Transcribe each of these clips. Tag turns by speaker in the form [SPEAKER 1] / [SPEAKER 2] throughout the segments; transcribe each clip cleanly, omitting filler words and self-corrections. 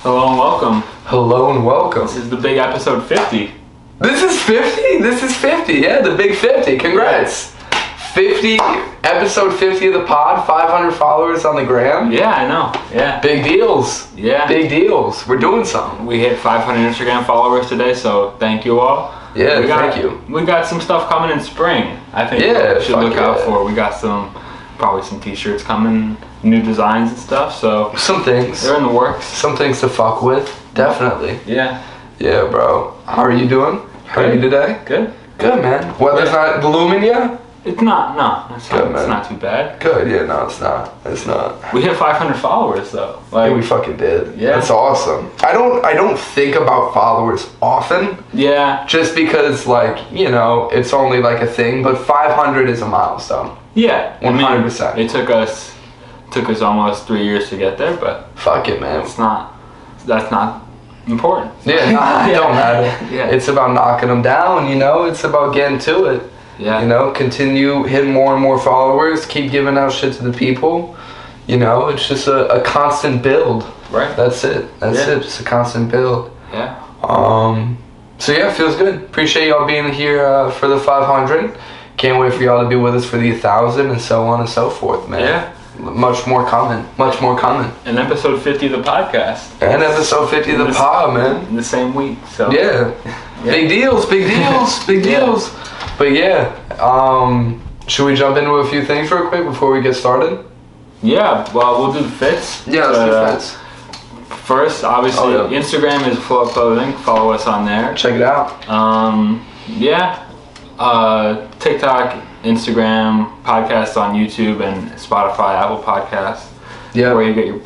[SPEAKER 1] Hello and welcome.
[SPEAKER 2] Hello and welcome.
[SPEAKER 1] This is the big episode 50.
[SPEAKER 2] This is 50? This is 50, yeah, the big 50. Congrats. 50, episode 50 of the pod, 500 followers on the gram.
[SPEAKER 1] Yeah, I know. Yeah.
[SPEAKER 2] Big deals.
[SPEAKER 1] Yeah.
[SPEAKER 2] Big deals. We're doing something.
[SPEAKER 1] We hit 500 Instagram followers today, so thank you all.
[SPEAKER 2] Yeah, thank you.
[SPEAKER 1] We got some stuff coming in spring. I think we should look out for. We got probably some t-shirts coming, new designs and stuff, so.
[SPEAKER 2] Some things.
[SPEAKER 1] They're in the works.
[SPEAKER 2] Some things to fuck with, definitely.
[SPEAKER 1] Yeah.
[SPEAKER 2] Yeah, bro. How are you doing? How are you today?
[SPEAKER 1] Good.
[SPEAKER 2] Good, man. Weather's not blooming yet?
[SPEAKER 1] It's not, no. It's not too bad.
[SPEAKER 2] Good, yeah, no, it's not. It's not.
[SPEAKER 1] We hit 500 followers, though.
[SPEAKER 2] Yeah, we fucking did.
[SPEAKER 1] Yeah.
[SPEAKER 2] That's awesome. I don't think about followers often.
[SPEAKER 1] Yeah.
[SPEAKER 2] Just because, it's only like a thing, but 500 is a milestone.
[SPEAKER 1] Yeah.
[SPEAKER 2] 100%.
[SPEAKER 1] It took us almost 3 years to get there, but
[SPEAKER 2] fuck it, man.
[SPEAKER 1] That's not important.
[SPEAKER 2] Yeah, it don't matter.
[SPEAKER 1] Yeah.
[SPEAKER 2] It's about knocking them down, It's about getting to it.
[SPEAKER 1] Yeah.
[SPEAKER 2] Continue hitting more and more followers, keep giving out shit to the people. It's just a constant build.
[SPEAKER 1] Right.
[SPEAKER 2] That's it. That's it. Just a constant build.
[SPEAKER 1] Yeah.
[SPEAKER 2] So yeah, it feels good. Appreciate y'all being here for the 500. Can't wait for y'all to be with us for the 1,000 and so on and so forth, man.
[SPEAKER 1] Yeah.
[SPEAKER 2] Much more coming. Much more coming.
[SPEAKER 1] And episode 50 of the podcast.
[SPEAKER 2] And episode 50 of the pod, man.
[SPEAKER 1] In the same week. So.
[SPEAKER 2] Yeah. Big deals. Big deals. Big deals. But yeah, should we jump into a few things real quick before we get started?
[SPEAKER 1] Yeah, well, we'll do the fits.
[SPEAKER 2] Yeah, let's do fits.
[SPEAKER 1] First, obviously, Instagram is Flow Up Clothing. Follow us on there.
[SPEAKER 2] Check it out.
[SPEAKER 1] TikTok, Instagram, podcasts on YouTube and Spotify, Apple Podcasts. Yeah.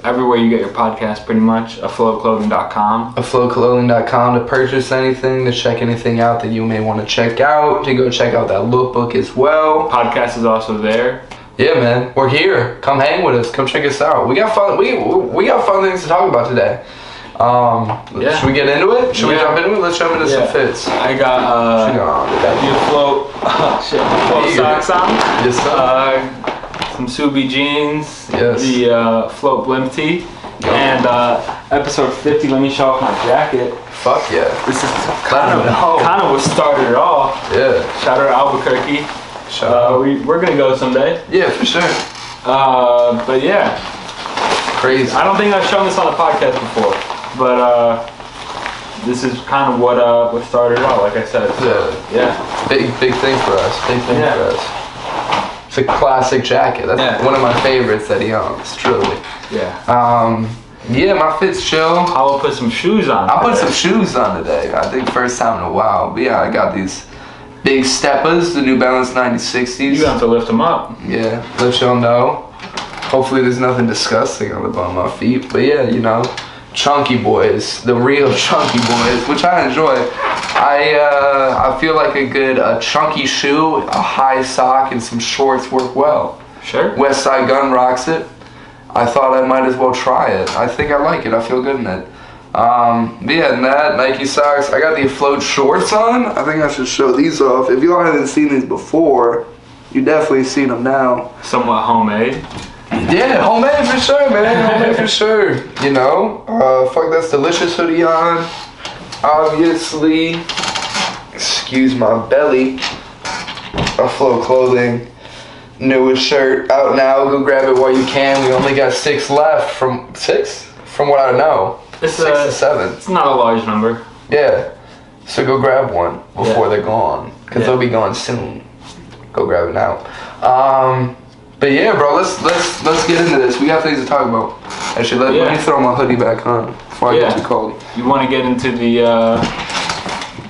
[SPEAKER 1] Everywhere you get your podcast, pretty much. aflowclothing.com.
[SPEAKER 2] aflowclothing.com to purchase anything, to check anything out that you may want to check out, to go check out that lookbook as well.
[SPEAKER 1] Podcast is also there.
[SPEAKER 2] Yeah, man, we're here. Come hang with us. Come check us out. We got fun. We got fun things to talk about today. Should we get into it? Should we jump into it? Let's jump into some fits.
[SPEAKER 1] I got the Flow socks on.
[SPEAKER 2] Yes, sir.
[SPEAKER 1] Some Subi jeans,
[SPEAKER 2] yes.
[SPEAKER 1] The Float Blimp tee, and episode 50. Let me show off my jacket.
[SPEAKER 2] Fuck yeah!
[SPEAKER 1] This is kind of what started it all.
[SPEAKER 2] Yeah.
[SPEAKER 1] Shout out Albuquerque. We're gonna go someday.
[SPEAKER 2] Yeah, for sure.
[SPEAKER 1] But yeah,
[SPEAKER 2] crazy.
[SPEAKER 1] I don't think I've shown this on the podcast before, but this is kind of what started it all. Like I said. So, yeah.
[SPEAKER 2] Big thing for us. Big thing for us. It's a classic jacket. That's one of my favorites that he owns, truly.
[SPEAKER 1] Yeah.
[SPEAKER 2] My fit's chill.
[SPEAKER 1] I will put some shoes on.
[SPEAKER 2] I'll put some shoes on today. I think first time in a while. But yeah, I got these big steppers, the New Balance 9060s.
[SPEAKER 1] You have to lift them up.
[SPEAKER 2] Yeah, let y'all know. Hopefully there's nothing disgusting on the bottom of my feet. But yeah, chunky boys, the real chunky boys, which I enjoy. I feel like a good chunky shoe, a high sock, and some shorts work well.
[SPEAKER 1] Sure.
[SPEAKER 2] West Side Gun rocks it. I thought I might as well try it. I think I like it. I feel good in it. And that, Nike socks. I got the Float shorts on. I think I should show these off. If y'all haven't seen these before, you definitely seen them now.
[SPEAKER 1] Somewhat homemade.
[SPEAKER 2] Yeah, homemade for sure, man. Homemade for sure. Fuck that's delicious hoodie on. Obviously, excuse my belly. A Flow Clothing newest shirt out now. Go grab it while you can. We only got 6 left. From what I know.
[SPEAKER 1] It's
[SPEAKER 2] 6 to 7.
[SPEAKER 1] It's not a large number.
[SPEAKER 2] Yeah. So go grab one before they're gone, because they'll be gone soon. Go grab it now. But yeah, bro, let's get into this. We got things to talk about. Actually, let me throw my hoodie back on before I get too cold.
[SPEAKER 1] You want to get into the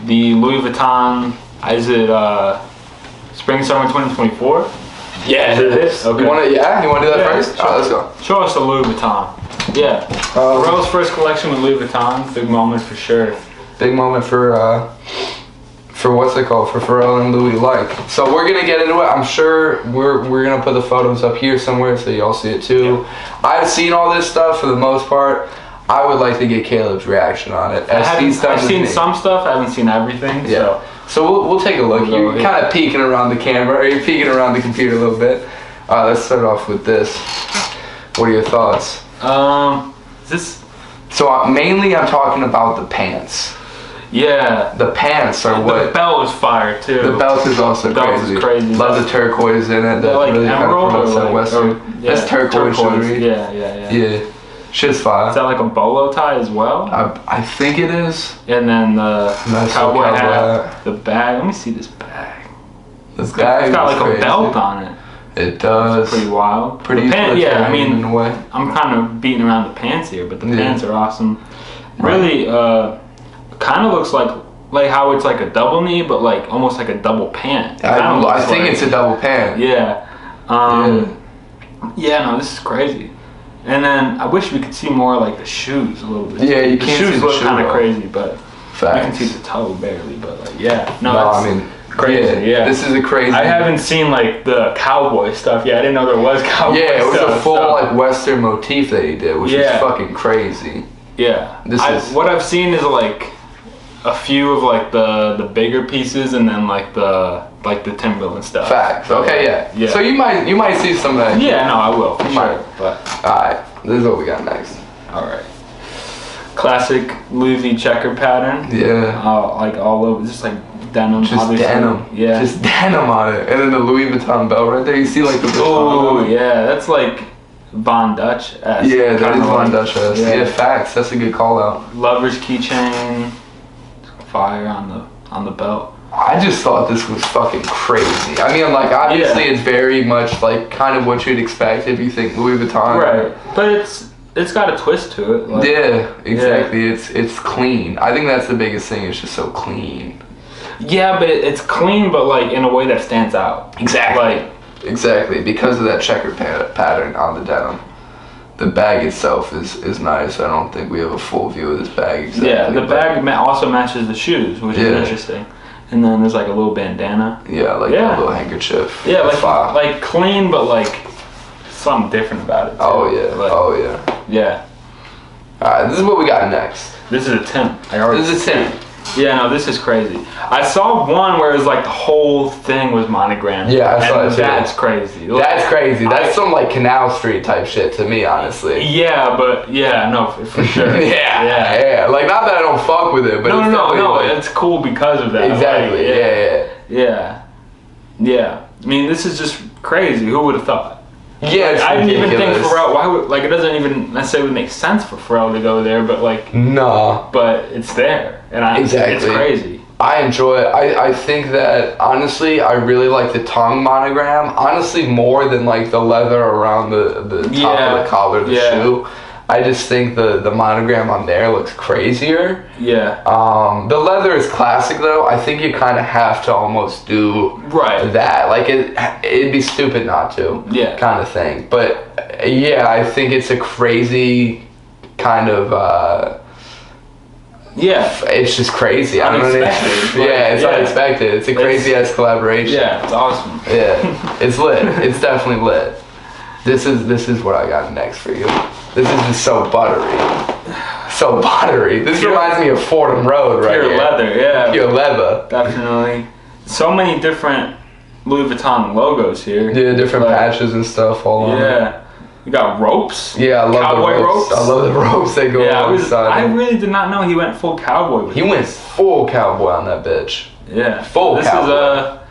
[SPEAKER 1] Louis Vuitton? Is it spring summer 2024?
[SPEAKER 2] Yeah, it is.
[SPEAKER 1] Okay.
[SPEAKER 2] You want to do that first?
[SPEAKER 1] Sure.
[SPEAKER 2] Alright, let's go.
[SPEAKER 1] Show us the Louis Vuitton. Yeah. Pharrell's first collection with Louis Vuitton. Big moment for sure.
[SPEAKER 2] Big moment for what's it called? For Pharrell and Louis alike. So we're gonna get into it. I'm sure we're gonna put the photos up here somewhere so y'all see it too. Yeah. I've seen all this stuff for the most part. I would like to get Caleb's reaction on it.
[SPEAKER 1] I've seen some stuff. I haven't seen everything.
[SPEAKER 2] Yeah. So we'll take a look. You're kind of peeking around the camera, or you're peeking around the computer a little bit. Let's start off with this. What are your thoughts?
[SPEAKER 1] This
[SPEAKER 2] So mainly I'm talking about the pants.
[SPEAKER 1] Yeah.
[SPEAKER 2] The pants are what.
[SPEAKER 1] The belt was fire too.
[SPEAKER 2] The belt is also crazy. Love the turquoise in it. That
[SPEAKER 1] like
[SPEAKER 2] really kind of promotes that western.
[SPEAKER 1] Yeah,
[SPEAKER 2] that's turquoise jewelry.
[SPEAKER 1] Yeah.
[SPEAKER 2] Shit's fire.
[SPEAKER 1] Is that like a bolo tie as well?
[SPEAKER 2] I think it is.
[SPEAKER 1] And then the cowboy hat, the bag. Let me see this bag.
[SPEAKER 2] This bag.
[SPEAKER 1] It's got like
[SPEAKER 2] crazy.
[SPEAKER 1] A belt on it.
[SPEAKER 2] It does.
[SPEAKER 1] It's pretty wild.
[SPEAKER 2] Pretty.
[SPEAKER 1] Yeah, I mean,
[SPEAKER 2] in a way.
[SPEAKER 1] I'm kind of beating around the pants here, but the pants are awesome. Really, kind of looks like how it's like a double knee, but like almost like a double pant.
[SPEAKER 2] I think it's a double pant.
[SPEAKER 1] Yeah. Yeah, no, this is crazy. And then I wish we could see more like the shoes a little bit.
[SPEAKER 2] Yeah, you
[SPEAKER 1] the
[SPEAKER 2] can't
[SPEAKER 1] shoes
[SPEAKER 2] see the
[SPEAKER 1] look kind of crazy, but
[SPEAKER 2] facts.
[SPEAKER 1] you can see the toe barely. But like, yeah,
[SPEAKER 2] I mean,
[SPEAKER 1] crazy. Yeah,
[SPEAKER 2] this is a crazy.
[SPEAKER 1] I haven't seen like the cowboy stuff yet. I didn't know there was cowboy.
[SPEAKER 2] Yeah, it was
[SPEAKER 1] stuff,
[SPEAKER 2] a full like western motif that he did, which is fucking crazy.
[SPEAKER 1] Yeah,
[SPEAKER 2] what
[SPEAKER 1] I've seen is like a few of like the bigger pieces, and then like the Timberland stuff.
[SPEAKER 2] Facts. Okay, yeah. So you might see some of that.
[SPEAKER 1] Yeah, no, I will. For
[SPEAKER 2] sure.
[SPEAKER 1] But
[SPEAKER 2] all right, this is what we got next.
[SPEAKER 1] All right. Classic Louis V checker pattern.
[SPEAKER 2] Yeah.
[SPEAKER 1] Like all over, just like denim.
[SPEAKER 2] Just obviously. Denim. Yeah. Just denim on it, and then the Louis Vuitton belt right there. You see like the.
[SPEAKER 1] Oh yeah, that's like Von Dutch-esque.
[SPEAKER 2] Yeah, that is Von Dutch-esque. Yeah, facts. That's a good call out.
[SPEAKER 1] Lover's keychain, fire on the belt.
[SPEAKER 2] I just thought this was fucking crazy. I mean, like, obviously it's very much like kind of what you'd expect if you think Louis Vuitton.
[SPEAKER 1] Right, but it's got a twist to it. Like,
[SPEAKER 2] yeah, exactly. Yeah. It's clean. I think that's the biggest thing. It's just so clean.
[SPEAKER 1] Yeah, but it's clean, but like in a way that stands out.
[SPEAKER 2] Exactly. Exactly, because of that checkered pattern on the denim. The bag itself is nice. I don't think we have a full view of this bag exactly.
[SPEAKER 1] Yeah, the bag also matches the shoes, which is interesting. And then there's like a little bandana.
[SPEAKER 2] Yeah, like a little handkerchief.
[SPEAKER 1] Yeah, like clean, but like something different about it too.
[SPEAKER 2] Oh yeah,
[SPEAKER 1] Yeah.
[SPEAKER 2] Alright, this is what we got next.
[SPEAKER 1] This is a Tim.
[SPEAKER 2] This is a Tim.
[SPEAKER 1] Yeah, no, this is crazy. I saw one where it was like the whole thing was monogrammed.
[SPEAKER 2] Yeah, I saw it too.
[SPEAKER 1] That's crazy.
[SPEAKER 2] That's crazy. That's some like Canal Street type shit to me, honestly.
[SPEAKER 1] Yeah, but no, for sure.
[SPEAKER 2] yeah. Like, not that I don't fuck with it, but
[SPEAKER 1] no,
[SPEAKER 2] like,
[SPEAKER 1] it's cool because of that.
[SPEAKER 2] Exactly.
[SPEAKER 1] Like, yeah. I mean, this is just crazy. Who would have thought?
[SPEAKER 2] Yeah, it's
[SPEAKER 1] I didn't even think Pharrell. Why would it doesn't even necessarily make sense for Pharrell to go there, but like
[SPEAKER 2] no,
[SPEAKER 1] but it's there, and
[SPEAKER 2] exactly.
[SPEAKER 1] It's crazy.
[SPEAKER 2] I enjoy it. I think that honestly, I really like the tongue monogram. Honestly, more than like the leather around the top of the collar of the shoe. I just think the monogram on there looks crazier.
[SPEAKER 1] Yeah.
[SPEAKER 2] The leather is classic though. I think you kind of have to almost do that. Like it'd be stupid not to.
[SPEAKER 1] Yeah.
[SPEAKER 2] Kind of thing. But yeah, I think it's a crazy kind of.
[SPEAKER 1] It's
[SPEAKER 2] just crazy.
[SPEAKER 1] Unexpected.
[SPEAKER 2] It's unexpected. It's a crazy ass collaboration.
[SPEAKER 1] Yeah, it's awesome.
[SPEAKER 2] Yeah, it's lit. It's definitely lit. This is what I got next for you. This is just so buttery. So buttery. This reminds me of Fordham Road right
[SPEAKER 1] here. Pure leather, yeah.
[SPEAKER 2] Pure leather.
[SPEAKER 1] Definitely. So many different Louis Vuitton logos here.
[SPEAKER 2] Yeah, different patches and stuff all on.
[SPEAKER 1] Yeah. You got ropes.
[SPEAKER 2] Yeah, I love
[SPEAKER 1] cowboy
[SPEAKER 2] the ropes. I love the ropes that go alongside.
[SPEAKER 1] I really did not know he went full cowboy with
[SPEAKER 2] He went full cowboy on that bitch.
[SPEAKER 1] Yeah.
[SPEAKER 2] Full cowboy.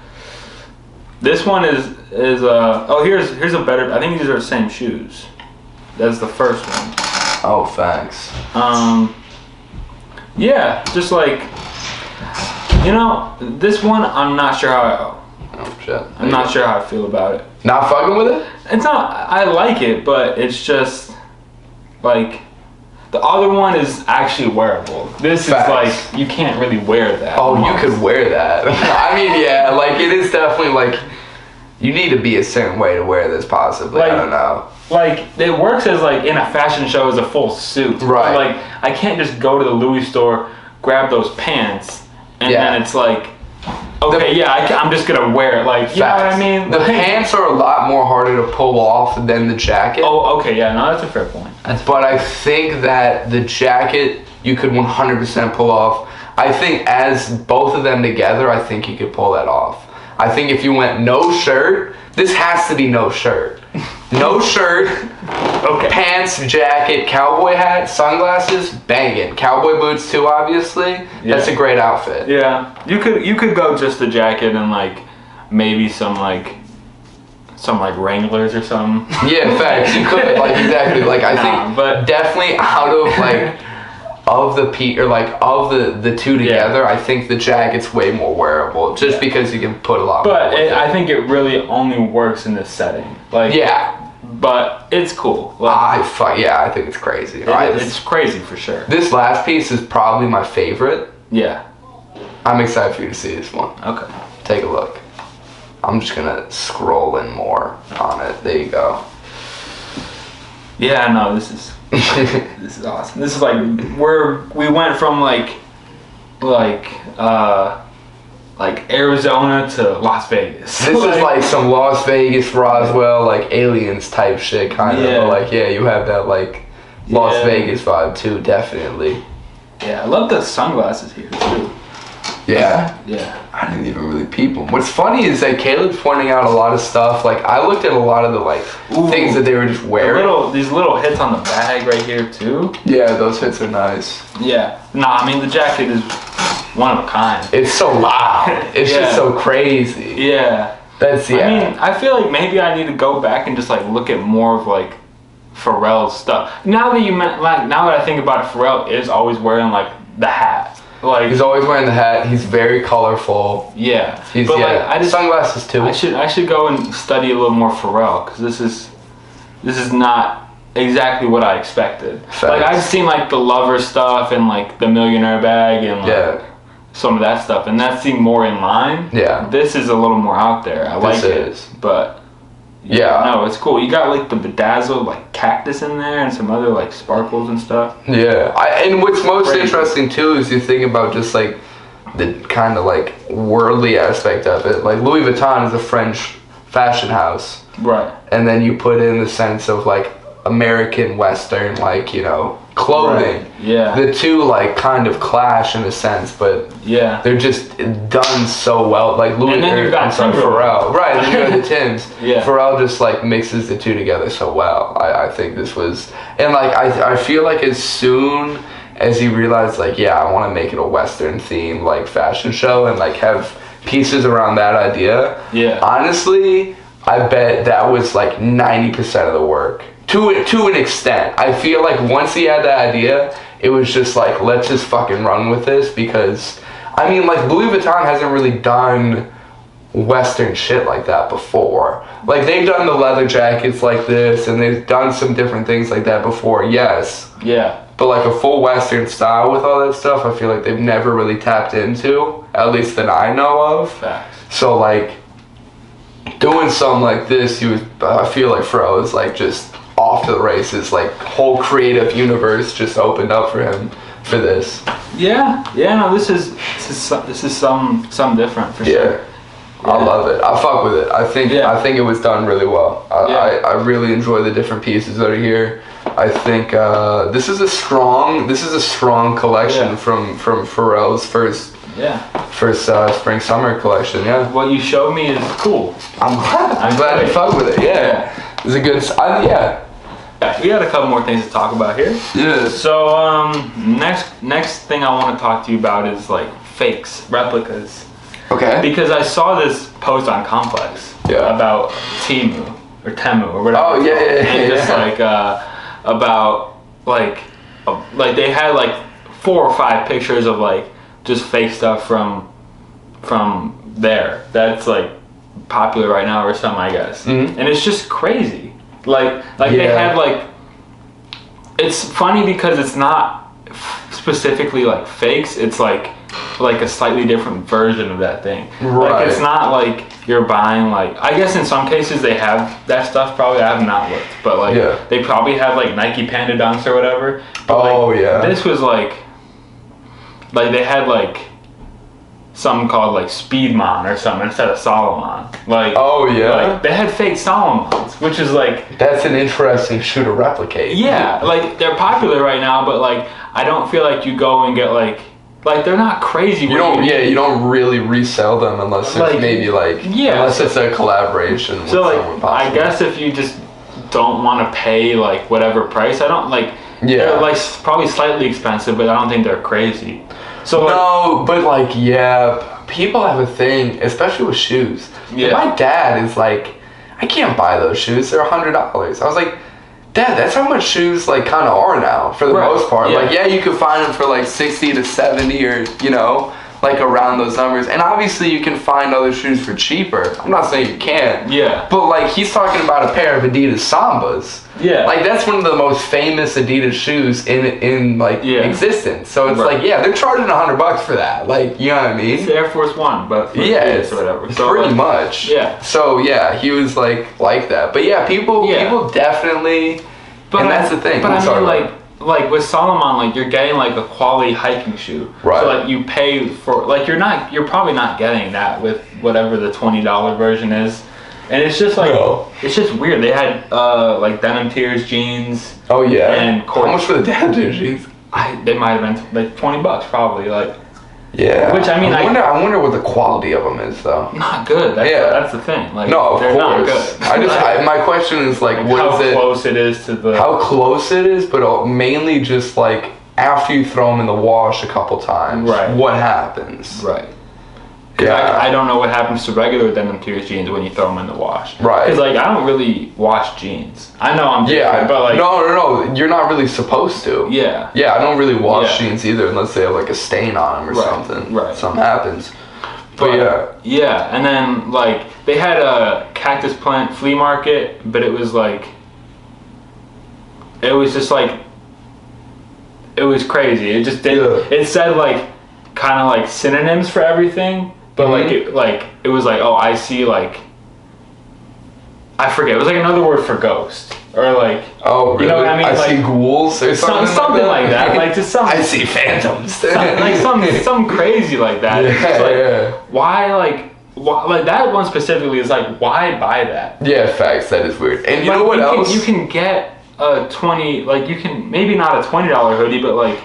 [SPEAKER 1] This one is here's a better. I think these are the same shoes. That's the first one.
[SPEAKER 2] Oh, thanks.
[SPEAKER 1] Yeah, just like, this one I'm not sure how.
[SPEAKER 2] Oh shit.
[SPEAKER 1] I'm not sure how I feel about it.
[SPEAKER 2] Not fucking with it?
[SPEAKER 1] It's not. I like it, but it's just like the other one is actually wearable. This is like you can't really wear that.
[SPEAKER 2] Oh, you could wear that. I mean, yeah, like it is definitely like you need to be a certain way to wear this. Possibly, I don't know. Like
[SPEAKER 1] it works as like in a fashion show as a full suit.
[SPEAKER 2] Right.
[SPEAKER 1] Like I can't just go to the Louis store, grab those pants, and then it's like. Okay, I'm just gonna wear it. Like, you know what I mean?
[SPEAKER 2] The pants are a lot more harder to pull off than the jacket.
[SPEAKER 1] Oh, okay, yeah, no, that's a fair point.
[SPEAKER 2] But I think that the jacket you could 100% pull off. I think as both of them together, I think you could pull that off. I think if you went no shirt, this has to be no shirt. No shirt,
[SPEAKER 1] Okay.
[SPEAKER 2] Pants, jacket, cowboy hat, sunglasses, banging. Cowboy boots too, obviously. Yeah. That's a great outfit.
[SPEAKER 1] Yeah. You could go just the jacket and like maybe some Wranglers or something.
[SPEAKER 2] Yeah, facts. You could like exactly like I think, but definitely out of like of the the two together, I think the jacket's way more wearable just because you can put a lot.
[SPEAKER 1] But I think it really only works in this setting. Like but it's cool. Like,
[SPEAKER 2] I think it's crazy.
[SPEAKER 1] It's crazy for sure.
[SPEAKER 2] This last piece is probably my favorite.
[SPEAKER 1] Yeah.
[SPEAKER 2] I'm excited for you to see this one.
[SPEAKER 1] Okay.
[SPEAKER 2] Take a look. I'm just gonna scroll in more on it. There you go.
[SPEAKER 1] Yeah, no, this is this is awesome. This is like we went from like Arizona to Las Vegas.
[SPEAKER 2] This is like some Las Vegas, Roswell, like aliens type shit kind of. But like you have that like Las Vegas vibe too, definitely.
[SPEAKER 1] Yeah, I love the sunglasses here too.
[SPEAKER 2] Yeah?
[SPEAKER 1] Yeah.
[SPEAKER 2] I didn't even really peep them. What's funny is that Caleb's pointing out a lot of stuff. Like, I looked at a lot of the, like, things that they were just wearing.
[SPEAKER 1] These little hits on the bag right here, too.
[SPEAKER 2] Yeah, those hits are nice.
[SPEAKER 1] Yeah. Nah, I mean, the jacket is one of a kind.
[SPEAKER 2] It's so loud. It's just so crazy.
[SPEAKER 1] Yeah. I mean, I feel like maybe I need to go back and just, like, look at more of, like, Pharrell's stuff. Now that I think about it, Pharrell is always wearing, like, the hat. Like,
[SPEAKER 2] he's always wearing the hat. He's very colorful.
[SPEAKER 1] Yeah,
[SPEAKER 2] but like, sunglasses too.
[SPEAKER 1] I should go and study a little more Pharrell because this is not exactly what I expected. Facts. Like I've seen like the Lover stuff and like the Millionaire bag and like some of that stuff, and that seemed more in line. Yeah, this is a little more out there. I like it, but. Yeah, no, it's cool. You got like the bedazzled like cactus in there and some other like sparkles and stuff.
[SPEAKER 2] Yeah, and what's most interesting too is you think about just like the kind of like worldly aspect of it. Like Louis Vuitton is a French fashion house, right? And then you put in the sense of like American Western, like clothing. Right. Yeah, the two like kind of clash in a sense, but they're just done so well. Like Louis,
[SPEAKER 1] and then you've got
[SPEAKER 2] Pharrell, right? And you got the Tims. Pharrell just like mixes the two together so well. I think this was, and like I feel like as soon as he realized like I want to make it a Western themed like fashion show and like have pieces around that idea. Yeah, honestly, I bet that was like 90% of the work. To an extent. I feel like once he had that idea, it was just like, let's just fucking run with this because, I mean, like, Louis Vuitton hasn't really done Western shit like that before. Like, they've done the leather jackets like this, and they've done some different things like that before, yes. Yeah. But, like, a full Western style with all that stuff, I feel like they've never really tapped into, at least that I know of. Facts. So, like, doing something like this, I feel like Pharrell is, like, just off to the races, like whole creative universe just opened up for him for this. No, this is some different for sure. I love it. I fuck with it. I think it was done really well. I really enjoy the different pieces that are here. I think this is a strong collection from Pharrell's first spring summer collection. Yeah.
[SPEAKER 1] What you showed me is cool.
[SPEAKER 2] I'm glad you fuck with it. Yeah. It's a good.
[SPEAKER 1] We got a couple more things to talk about here. Yeah. So next thing I want to talk to you about is like fakes, replicas. Okay. Because I saw this post on Complex about Temu or whatever.
[SPEAKER 2] Oh yeah.
[SPEAKER 1] And just like about like they had like 4 or 5 pictures of like just fake stuff from there. That's like popular right now or something, I guess. Mm-hmm. And it's just crazy. Like they had like, it's funny because it's not specifically like fakes. It's like a slightly different version of that thing. Right. Like it's not like you're buying like, I guess in some cases they have that stuff probably. I have not looked, but like they probably have like Nike Panda Dunks or whatever. But, this was like they had like something called like Speedmon or something instead of Solomon. Like like they had fake Solomons, which is like,
[SPEAKER 2] that's an interesting shoe to replicate.
[SPEAKER 1] Yeah, like they're popular right now, but like I don't feel like you go and get like they're not crazy.
[SPEAKER 2] You don't really resell them unless it's maybe unless it's a collaboration with someone possible.
[SPEAKER 1] I guess if you just don't want to pay like whatever price. I don't like.
[SPEAKER 2] Yeah.
[SPEAKER 1] They're like probably slightly expensive, but I don't think they're crazy. So
[SPEAKER 2] no, but like people have a thing, especially with shoes.
[SPEAKER 1] Yeah.
[SPEAKER 2] My dad is like, I can't buy those shoes. They're $100. I was like, Dad, that's how much shoes like kind of are now for the most part.
[SPEAKER 1] Yeah.
[SPEAKER 2] Like, yeah, you could find them for like 60 to 70 or like around those numbers. And obviously you can find other shoes for cheaper. I'm not saying you can't.
[SPEAKER 1] Yeah.
[SPEAKER 2] But like he's talking about a pair of Adidas Sambas.
[SPEAKER 1] Yeah.
[SPEAKER 2] Like that's one of the most famous Adidas shoes in existence. So it's like, yeah, they're charging $100 for that. Like, you know what I mean?
[SPEAKER 1] It's the Air Force One, but for
[SPEAKER 2] it's
[SPEAKER 1] or whatever. So
[SPEAKER 2] pretty
[SPEAKER 1] like,
[SPEAKER 2] much.
[SPEAKER 1] Yeah.
[SPEAKER 2] So yeah, he was like that. But yeah, people definitely. And that's the thing.
[SPEAKER 1] But I mean, like with Solomon, like you're getting like a quality hiking shoe.
[SPEAKER 2] Right.
[SPEAKER 1] So like you pay for like you're probably not getting that with whatever the $20 version is. And it's just like it's just weird. They had like Denim Tears jeans.
[SPEAKER 2] Oh yeah.
[SPEAKER 1] And
[SPEAKER 2] how much for the Denim Tears jeans?
[SPEAKER 1] They might have been like $20 probably. Like
[SPEAKER 2] yeah.
[SPEAKER 1] Which I mean,
[SPEAKER 2] I wonder what the quality of them is though.
[SPEAKER 1] Not good. That's the thing. Like
[SPEAKER 2] no, of
[SPEAKER 1] they're
[SPEAKER 2] course.
[SPEAKER 1] not good.
[SPEAKER 2] My question is like
[SPEAKER 1] how close it is to the.
[SPEAKER 2] How close it is, but mainly just like after you throw them in the wash a couple times.
[SPEAKER 1] Right.
[SPEAKER 2] What happens?
[SPEAKER 1] Right.
[SPEAKER 2] Yeah.
[SPEAKER 1] I don't know what happens to regular Denim Tears jeans when you throw them in the wash.
[SPEAKER 2] Right.
[SPEAKER 1] Because like I don't really wash jeans. I know I'm different, but like
[SPEAKER 2] no, you're not really supposed to.
[SPEAKER 1] Yeah.
[SPEAKER 2] Yeah, I don't really wash jeans either unless they have like a stain on them or something.
[SPEAKER 1] Right.
[SPEAKER 2] Something happens. But yeah.
[SPEAKER 1] Yeah, and then like they had a cactus plant flea market, but it was like it was just like it was crazy. It just didn't. It said like kind of like synonyms for everything. But it was like, oh, I see like I forget. It was like another word for ghost or like
[SPEAKER 2] really?
[SPEAKER 1] You know what I mean?
[SPEAKER 2] I
[SPEAKER 1] like,
[SPEAKER 2] see ghouls or
[SPEAKER 1] something like that. Like just some
[SPEAKER 2] I see phantoms.
[SPEAKER 1] some crazy like that. Why that one specifically is like why buy that?
[SPEAKER 2] Yeah, facts. That is weird. And you know what else?
[SPEAKER 1] You can get a you can maybe not a $20 hoodie, but like.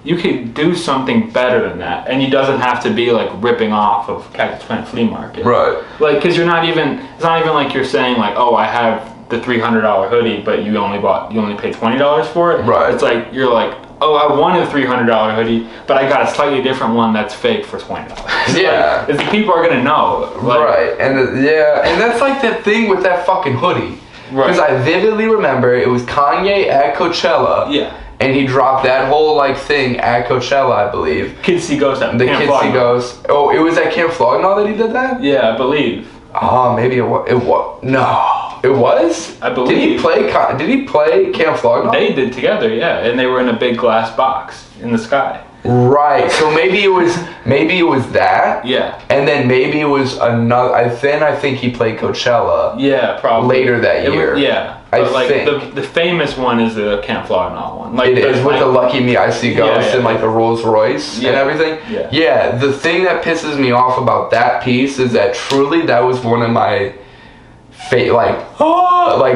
[SPEAKER 1] You could do something better than that, and it doesn't have to be like ripping off of Cactus Plant Flea Market.
[SPEAKER 2] Right.
[SPEAKER 1] Like, because it's not even like you're saying like, oh, I have the $300 hoodie, but you only paid $20 for it.
[SPEAKER 2] Right.
[SPEAKER 1] It's like you're like, oh, I wanted a $300 hoodie, but I got a slightly different one that's fake for $20.
[SPEAKER 2] Yeah.
[SPEAKER 1] Like, people are gonna know. Like,
[SPEAKER 2] right. And that's like that thing with that fucking hoodie.
[SPEAKER 1] Right.
[SPEAKER 2] Because I vividly remember it was Kanye at Coachella.
[SPEAKER 1] Yeah.
[SPEAKER 2] And he dropped that whole like thing at Coachella, I believe.
[SPEAKER 1] Kids See Ghosts.
[SPEAKER 2] The Kids See Ghosts. Oh, it was at Camp Flog Gnaw that he did that?
[SPEAKER 1] Yeah, I believe.
[SPEAKER 2] Oh, maybe it was. No, it was.
[SPEAKER 1] I believe.
[SPEAKER 2] Did he play Camp Flog Gnaw?
[SPEAKER 1] They did together, yeah, and they were in a big glass box in the sky.
[SPEAKER 2] Right. So maybe it was that.
[SPEAKER 1] Yeah.
[SPEAKER 2] And then maybe it was another. I think he played Coachella.
[SPEAKER 1] Yeah, probably
[SPEAKER 2] later that year.
[SPEAKER 1] I think
[SPEAKER 2] think
[SPEAKER 1] the famous one is the Camp Flog Gnaw one. Like
[SPEAKER 2] it is with the Lucky Me I See Ghost and like the Rolls Royce and everything.
[SPEAKER 1] Yeah.
[SPEAKER 2] Yeah. The thing that pisses me off about that piece is that truly that was one of my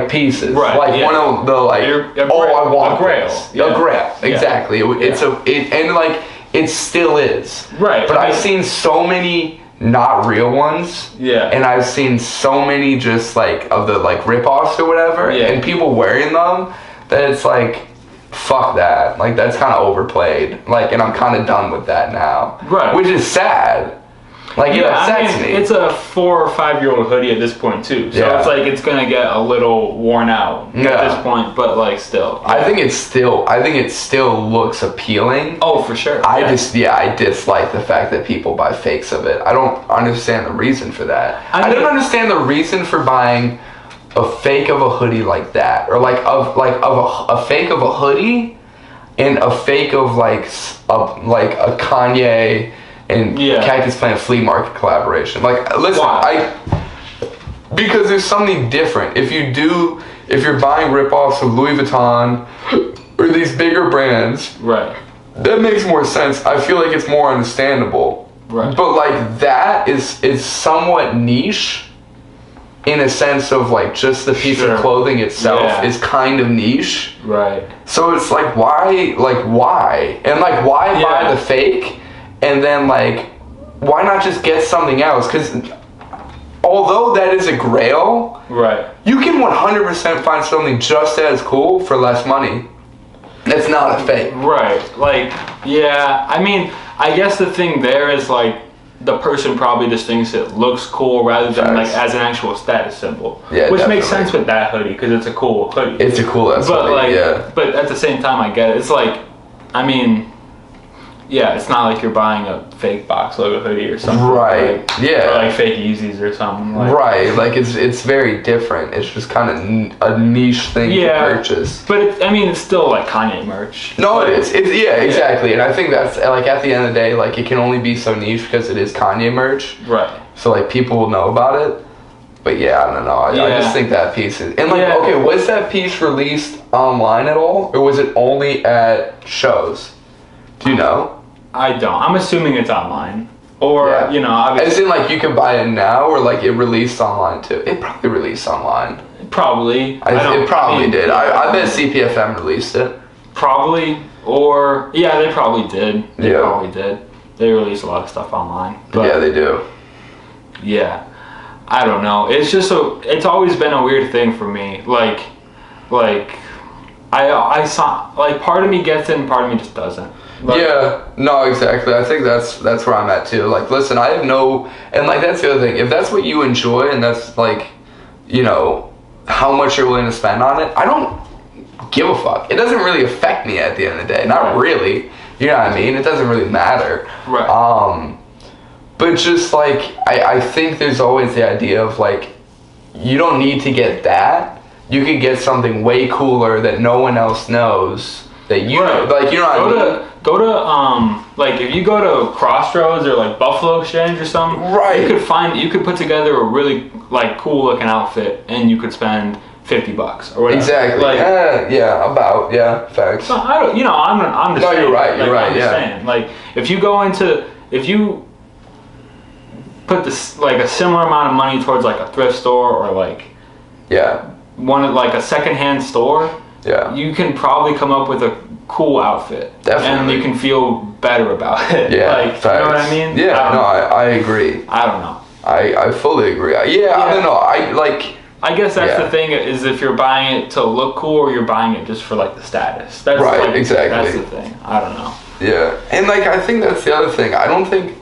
[SPEAKER 2] pieces.
[SPEAKER 1] Right.
[SPEAKER 2] Like one of the like. I want
[SPEAKER 1] a grail.
[SPEAKER 2] This. A grail. Exactly. It still is.
[SPEAKER 1] Right.
[SPEAKER 2] But I've seen so many not real ones.
[SPEAKER 1] Yeah.
[SPEAKER 2] And I've seen so many just like of the like rip-offs or whatever.
[SPEAKER 1] Yeah.
[SPEAKER 2] And people wearing them that it's like, fuck that. Like that's kind of overplayed. Like, and I'm kind of done with that now.
[SPEAKER 1] Right.
[SPEAKER 2] Which is sad. Like it upsets me.
[SPEAKER 1] It's a 4 or 5 year old hoodie at this point too. So it's like it's gonna get a little worn out at this point, but like still. Yeah.
[SPEAKER 2] I think it still looks appealing.
[SPEAKER 1] Oh, for sure.
[SPEAKER 2] I dislike the fact that people buy fakes of it. I don't understand the reason for that. I don't understand the reason for buying a fake of a hoodie like that, or a fake of a hoodie and a fake of like a Kanye and Cactus Plant Flea Market collaboration. Like, listen, because there's something different. If you're buying ripoffs of Louis Vuitton or these bigger brands,
[SPEAKER 1] right,
[SPEAKER 2] that makes more sense. I feel like it's more understandable.
[SPEAKER 1] Right.
[SPEAKER 2] But like that is somewhat niche in a sense of like just the piece of clothing itself is kind of niche.
[SPEAKER 1] Right.
[SPEAKER 2] So it's like why? And like why buy the fake? And then, like, why not just get something else? Because although that is a grail,
[SPEAKER 1] right,
[SPEAKER 2] you can 100% find something just as cool for less money. That's not a fake.
[SPEAKER 1] Right. Like, yeah. I mean, I guess the thing there is like the person probably just thinks it looks cool rather than like as an actual status symbol.
[SPEAKER 2] Yeah,
[SPEAKER 1] which
[SPEAKER 2] definitely.
[SPEAKER 1] makes sense with that hoodie because it's a cool hoodie.
[SPEAKER 2] It's a cool ass
[SPEAKER 1] but
[SPEAKER 2] hoodie,
[SPEAKER 1] like,
[SPEAKER 2] yeah.
[SPEAKER 1] But at the same time, I get it. It's like, I mean, yeah, it's not like you're buying a fake box logo hoodie or something.
[SPEAKER 2] Right.
[SPEAKER 1] Like,
[SPEAKER 2] yeah.
[SPEAKER 1] Or like fake Yeezys or something. Like,
[SPEAKER 2] right. Like it's very different. It's just kind of a niche thing to purchase.
[SPEAKER 1] But I mean, it's still like Kanye merch.
[SPEAKER 2] No, it is. Yeah, exactly. And I think that's like at the end of the day, like it can only be so niche because it is Kanye merch.
[SPEAKER 1] Right.
[SPEAKER 2] So like people will know about it. But yeah, I don't know. I just think that piece is. And like, okay, was that piece released online at all, or was it only at shows? Do you know?
[SPEAKER 1] I don't. I'm assuming it's online. Or, you know, obviously.
[SPEAKER 2] As in, like, you can buy it now, or, like, it released online, too? It probably released online.
[SPEAKER 1] Probably.
[SPEAKER 2] It probably did. I bet CPFM released it.
[SPEAKER 1] Probably. Or, yeah, they probably did. They
[SPEAKER 2] Yeah.
[SPEAKER 1] probably did. They release a lot of stuff online. But,
[SPEAKER 2] yeah, they do.
[SPEAKER 1] Yeah. I don't know. It's just it's always been a weird thing for me. Like, I saw, like, part of me gets it and part of me just doesn't. But,
[SPEAKER 2] yeah, no, exactly. I think that's where I'm at too. Like, listen, I have no, and like that's the other thing. If that's what you enjoy and that's like, you know, how much you're willing to spend on it, I don't give a fuck. It doesn't really affect me at the end of the day. Not really. You know what I mean? It doesn't really matter.
[SPEAKER 1] Right.
[SPEAKER 2] But just like I think there's always the idea of like, you don't need to get that. You could get something way cooler that no one else knows. That you know, like, you know what I mean?
[SPEAKER 1] Go to like if you go to Crossroads or like Buffalo Exchange or something,
[SPEAKER 2] right?
[SPEAKER 1] You could put together a really like cool looking outfit and you could spend $50 or whatever.
[SPEAKER 2] Exactly.
[SPEAKER 1] Like,
[SPEAKER 2] facts.
[SPEAKER 1] So I don't, you know, I'm just
[SPEAKER 2] no,
[SPEAKER 1] saying.
[SPEAKER 2] You're right. You're right.
[SPEAKER 1] I'm just saying. Like if you put this like a similar amount of money towards like a thrift store or like like a secondhand store.
[SPEAKER 2] Yeah.
[SPEAKER 1] You can probably come up with a cool outfit.
[SPEAKER 2] Definitely.
[SPEAKER 1] And you can feel better about it.
[SPEAKER 2] Yeah.
[SPEAKER 1] Like,
[SPEAKER 2] facts.
[SPEAKER 1] you know what I mean?
[SPEAKER 2] Yeah. I agree.
[SPEAKER 1] I don't know.
[SPEAKER 2] I fully agree. I don't know.
[SPEAKER 1] I guess that's the thing is if you're buying it to look cool or you're buying it just for like the status. That's
[SPEAKER 2] right.
[SPEAKER 1] Like,
[SPEAKER 2] exactly.
[SPEAKER 1] That's the thing. I don't know.
[SPEAKER 2] Yeah. And like I think that's the other thing. I don't think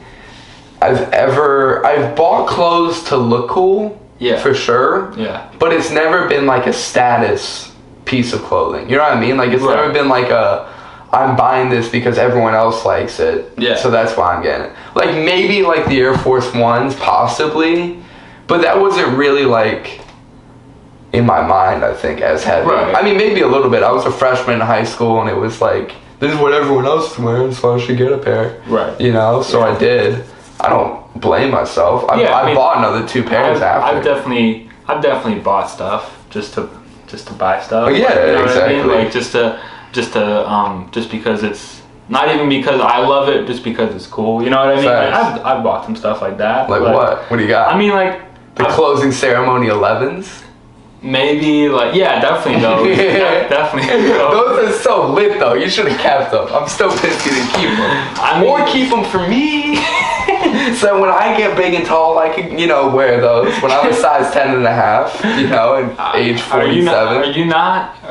[SPEAKER 2] I've bought clothes to look cool. Yeah. For sure.
[SPEAKER 1] Yeah.
[SPEAKER 2] But it's never been like a status piece of clothing. You know what I mean? Like it's never been like I'm buying this because everyone else likes it. Yeah. So that's why I'm getting it. Like maybe like the Air Force Ones, possibly, but that wasn't really like in my mind, I think, as heavy. Right. I mean, maybe a little bit. I was a freshman in high school and it was like, this is what everyone else is wearing, so I should get a pair. Right. You know, so I did. I don't blame myself. I bought another 2 pairs after.
[SPEAKER 1] I've definitely bought stuff just to buy stuff.
[SPEAKER 2] Oh, yeah,
[SPEAKER 1] you know
[SPEAKER 2] exactly.
[SPEAKER 1] What I mean? Like just because it's not even because I love it, just because it's cool. You know what I mean? Like, I've bought some stuff like that.
[SPEAKER 2] Like what? What do you got?
[SPEAKER 1] I mean, like
[SPEAKER 2] the closing ceremony 11s.
[SPEAKER 1] Maybe like definitely those. Definitely
[SPEAKER 2] those are so lit though. You should have kept them. I'm still pissed you didn't keep them. Or keep them for me. So when I get big and tall, I can, wear those. When I'm a size 10 and a half, and age 47.
[SPEAKER 1] Are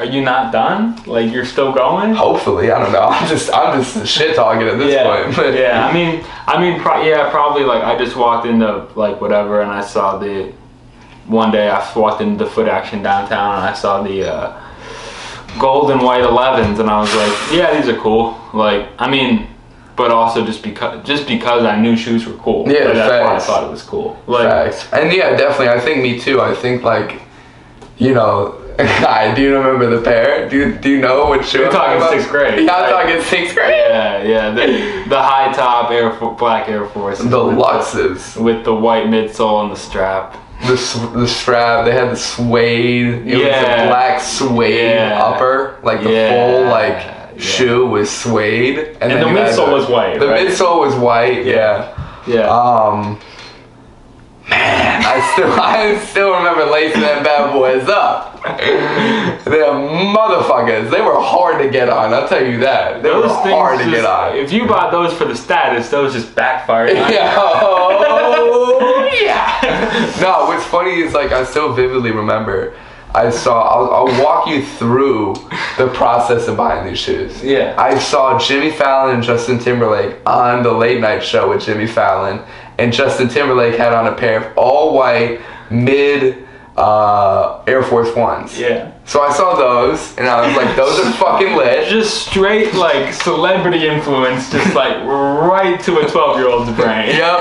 [SPEAKER 1] you not done? Like you're still going?
[SPEAKER 2] Hopefully, I don't know. I'm just a shit talking at this point. But.
[SPEAKER 1] Yeah, probably like I just walked into like whatever, and I saw one day I walked into Foot Action downtown, and I saw the gold and white 11s, and I was like, yeah, these are cool. Like, I mean. But also just because I knew shoes were cool. Yeah, like, that's why I thought it was cool. Like,
[SPEAKER 2] facts. And yeah, definitely. I think me too. I think like, do you remember the pair? Do you know what shoe?
[SPEAKER 1] You're talking 6th grade.
[SPEAKER 2] Yeah, I'm talking 6th grade.
[SPEAKER 1] Yeah. The high top black Air Force.
[SPEAKER 2] The Luxes
[SPEAKER 1] with the white midsole and the strap.
[SPEAKER 2] The strap. They had the suede. It was a black suede upper, like the full shoe was suede, and
[SPEAKER 1] then the midsole was white.
[SPEAKER 2] The midsole was white. Yeah. Man, I still remember lacing that bad boys up. They're motherfuckers. They were hard to get on. I'll tell you that. They were hard to get on.
[SPEAKER 1] If you bought those for the status, those just backfired. Yeah.
[SPEAKER 2] No, what's funny is like I still vividly remember. I'll walk you through the process of buying these shoes.
[SPEAKER 1] Yeah.
[SPEAKER 2] I saw Jimmy Fallon and Justin Timberlake on the late night show with Jimmy Fallon, and Justin Timberlake had on a pair of all white mid Air Force Ones.
[SPEAKER 1] Yeah.
[SPEAKER 2] So I saw those, and I was like, those are fucking lit.
[SPEAKER 1] Just straight like celebrity influence, just like right to a 12-year-old's brain.
[SPEAKER 2] Yep.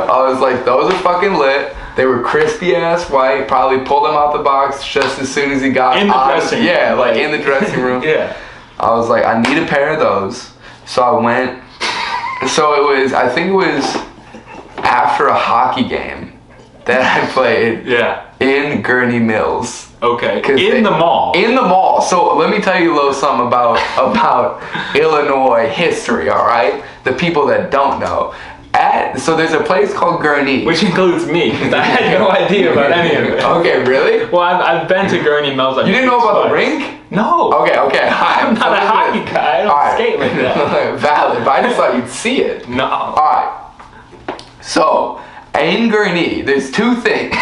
[SPEAKER 2] I was like, those are fucking lit. They were crispy ass white. Probably pulled them out the box just as soon as he got
[SPEAKER 1] in the dressing room.
[SPEAKER 2] Yeah, like in the dressing room.
[SPEAKER 1] Yeah.
[SPEAKER 2] I was like, I need a pair of those. So I went. So I think it was after a hockey game that I played.
[SPEAKER 1] Yeah.
[SPEAKER 2] In Gurney Mills.
[SPEAKER 1] Okay. In the mall.
[SPEAKER 2] In the mall. So let me tell you a little something about Illinois history. All right, the people that don't know. So there's a place called Gurney,
[SPEAKER 1] which includes me, because I had no idea about any of it.
[SPEAKER 2] Okay, really?
[SPEAKER 1] Well, I've been to Gurney Mills.
[SPEAKER 2] You didn't know about the rink?
[SPEAKER 1] No.
[SPEAKER 2] Okay.
[SPEAKER 1] I'm not a hockey guy. I don't skate like that.
[SPEAKER 2] Valid, but I just thought you'd see it.
[SPEAKER 1] No.
[SPEAKER 2] All right. So in Gurney, there's two things.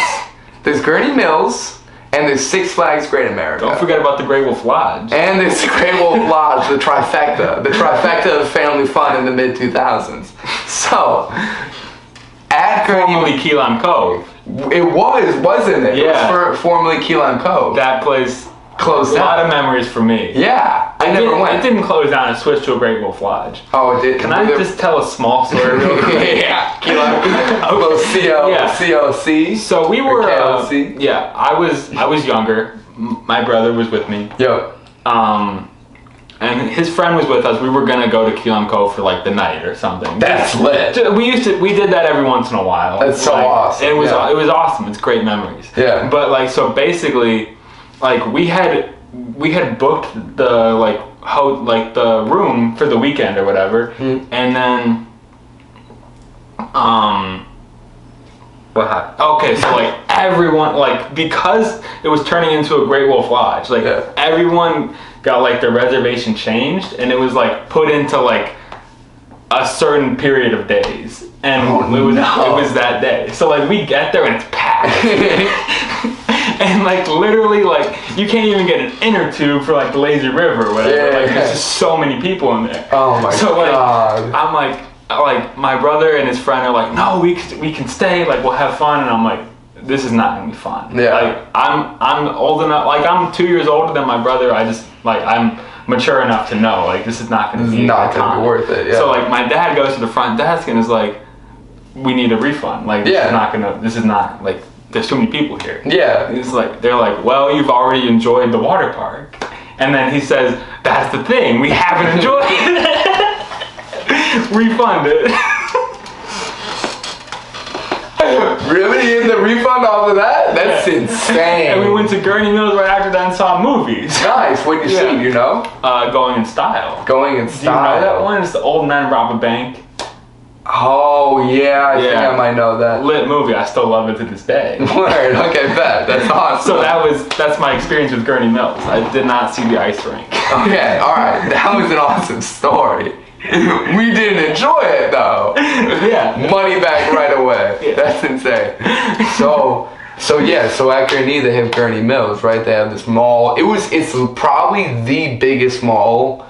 [SPEAKER 2] There's Gurney Mills. And there's Six Flags Great America.
[SPEAKER 1] Don't forget about the Great Wolf Lodge.
[SPEAKER 2] And there's the Great Wolf Lodge, the trifecta. The trifecta of family fun in the mid-2000s. So, at Gurney...
[SPEAKER 1] Formerly Key Lime Cove.
[SPEAKER 2] It wasn't it?
[SPEAKER 1] Yeah.
[SPEAKER 2] It was formerly Key Lime Cove.
[SPEAKER 1] That place...
[SPEAKER 2] Closed down.
[SPEAKER 1] A lot of memories for me.
[SPEAKER 2] Yeah. I never went.
[SPEAKER 1] It didn't close down. It switched to a Great Wolf Lodge.
[SPEAKER 2] Oh, it did?
[SPEAKER 1] Can I just tell a small story real quick?
[SPEAKER 2] Yeah. Key Lime Cove. CLC.
[SPEAKER 1] So we were...
[SPEAKER 2] KLC.
[SPEAKER 1] Yeah. I was younger. My brother was with me.
[SPEAKER 2] Yo.
[SPEAKER 1] And his friend was with us. We were gonna go to Key Lime Cove for like the night or something.
[SPEAKER 2] That's lit.
[SPEAKER 1] We did that every once in a while.
[SPEAKER 2] That's so awesome.
[SPEAKER 1] It was awesome. It's great memories.
[SPEAKER 2] Yeah.
[SPEAKER 1] But like, so basically, like we had booked the the room for the weekend or whatever, and then what happened? Okay, so like everyone, like, because it was turning into a Great Wolf Lodge, like everyone got like their reservation changed, and it was like put into like a certain period of days, and it was that day. So like we get there and it's packed. And like literally like you can't even get an inner tube for like the Lazy River or whatever.
[SPEAKER 2] Yeah.
[SPEAKER 1] Like there's just so many people in there.
[SPEAKER 2] Oh my god.
[SPEAKER 1] I'm like my brother and his friend are like, no, we can stay, like we'll have fun, and I'm like, this is not gonna be fun.
[SPEAKER 2] Yeah.
[SPEAKER 1] Like I'm old enough, like I'm 2 years older than my brother. I just like I'm mature enough to know like this is not gonna be
[SPEAKER 2] worth it. Yeah.
[SPEAKER 1] So like my dad goes to the front desk and is like, we need a refund. Like this is not like there's too many people here.
[SPEAKER 2] Yeah.
[SPEAKER 1] It's like they're like, well, you've already enjoyed the water park. And then he says, that's the thing, we haven't enjoyed it. Refund it.
[SPEAKER 2] Really? In the refund off of that? That's insane.
[SPEAKER 1] And we went to Gurney Mills right after that and saw movies.
[SPEAKER 2] Nice. What'd you see, you know?
[SPEAKER 1] Going in Style.
[SPEAKER 2] Going in Style.
[SPEAKER 1] Do you know that one? It's the Old Men Rob a Bank.
[SPEAKER 2] Oh, yeah. I think I might know that.
[SPEAKER 1] Lit movie. I still love it to this day.
[SPEAKER 2] Word. Okay, bet. That's awesome.
[SPEAKER 1] So that's my experience with Gurney Mills. I did not see the ice rink.
[SPEAKER 2] Okay, alright. That was an awesome story. We didn't enjoy it though.
[SPEAKER 1] Yeah.
[SPEAKER 2] Money back right away. Yeah. That's insane. So at Gurney they have Gurney Mills, right? They have this mall. It's probably the biggest mall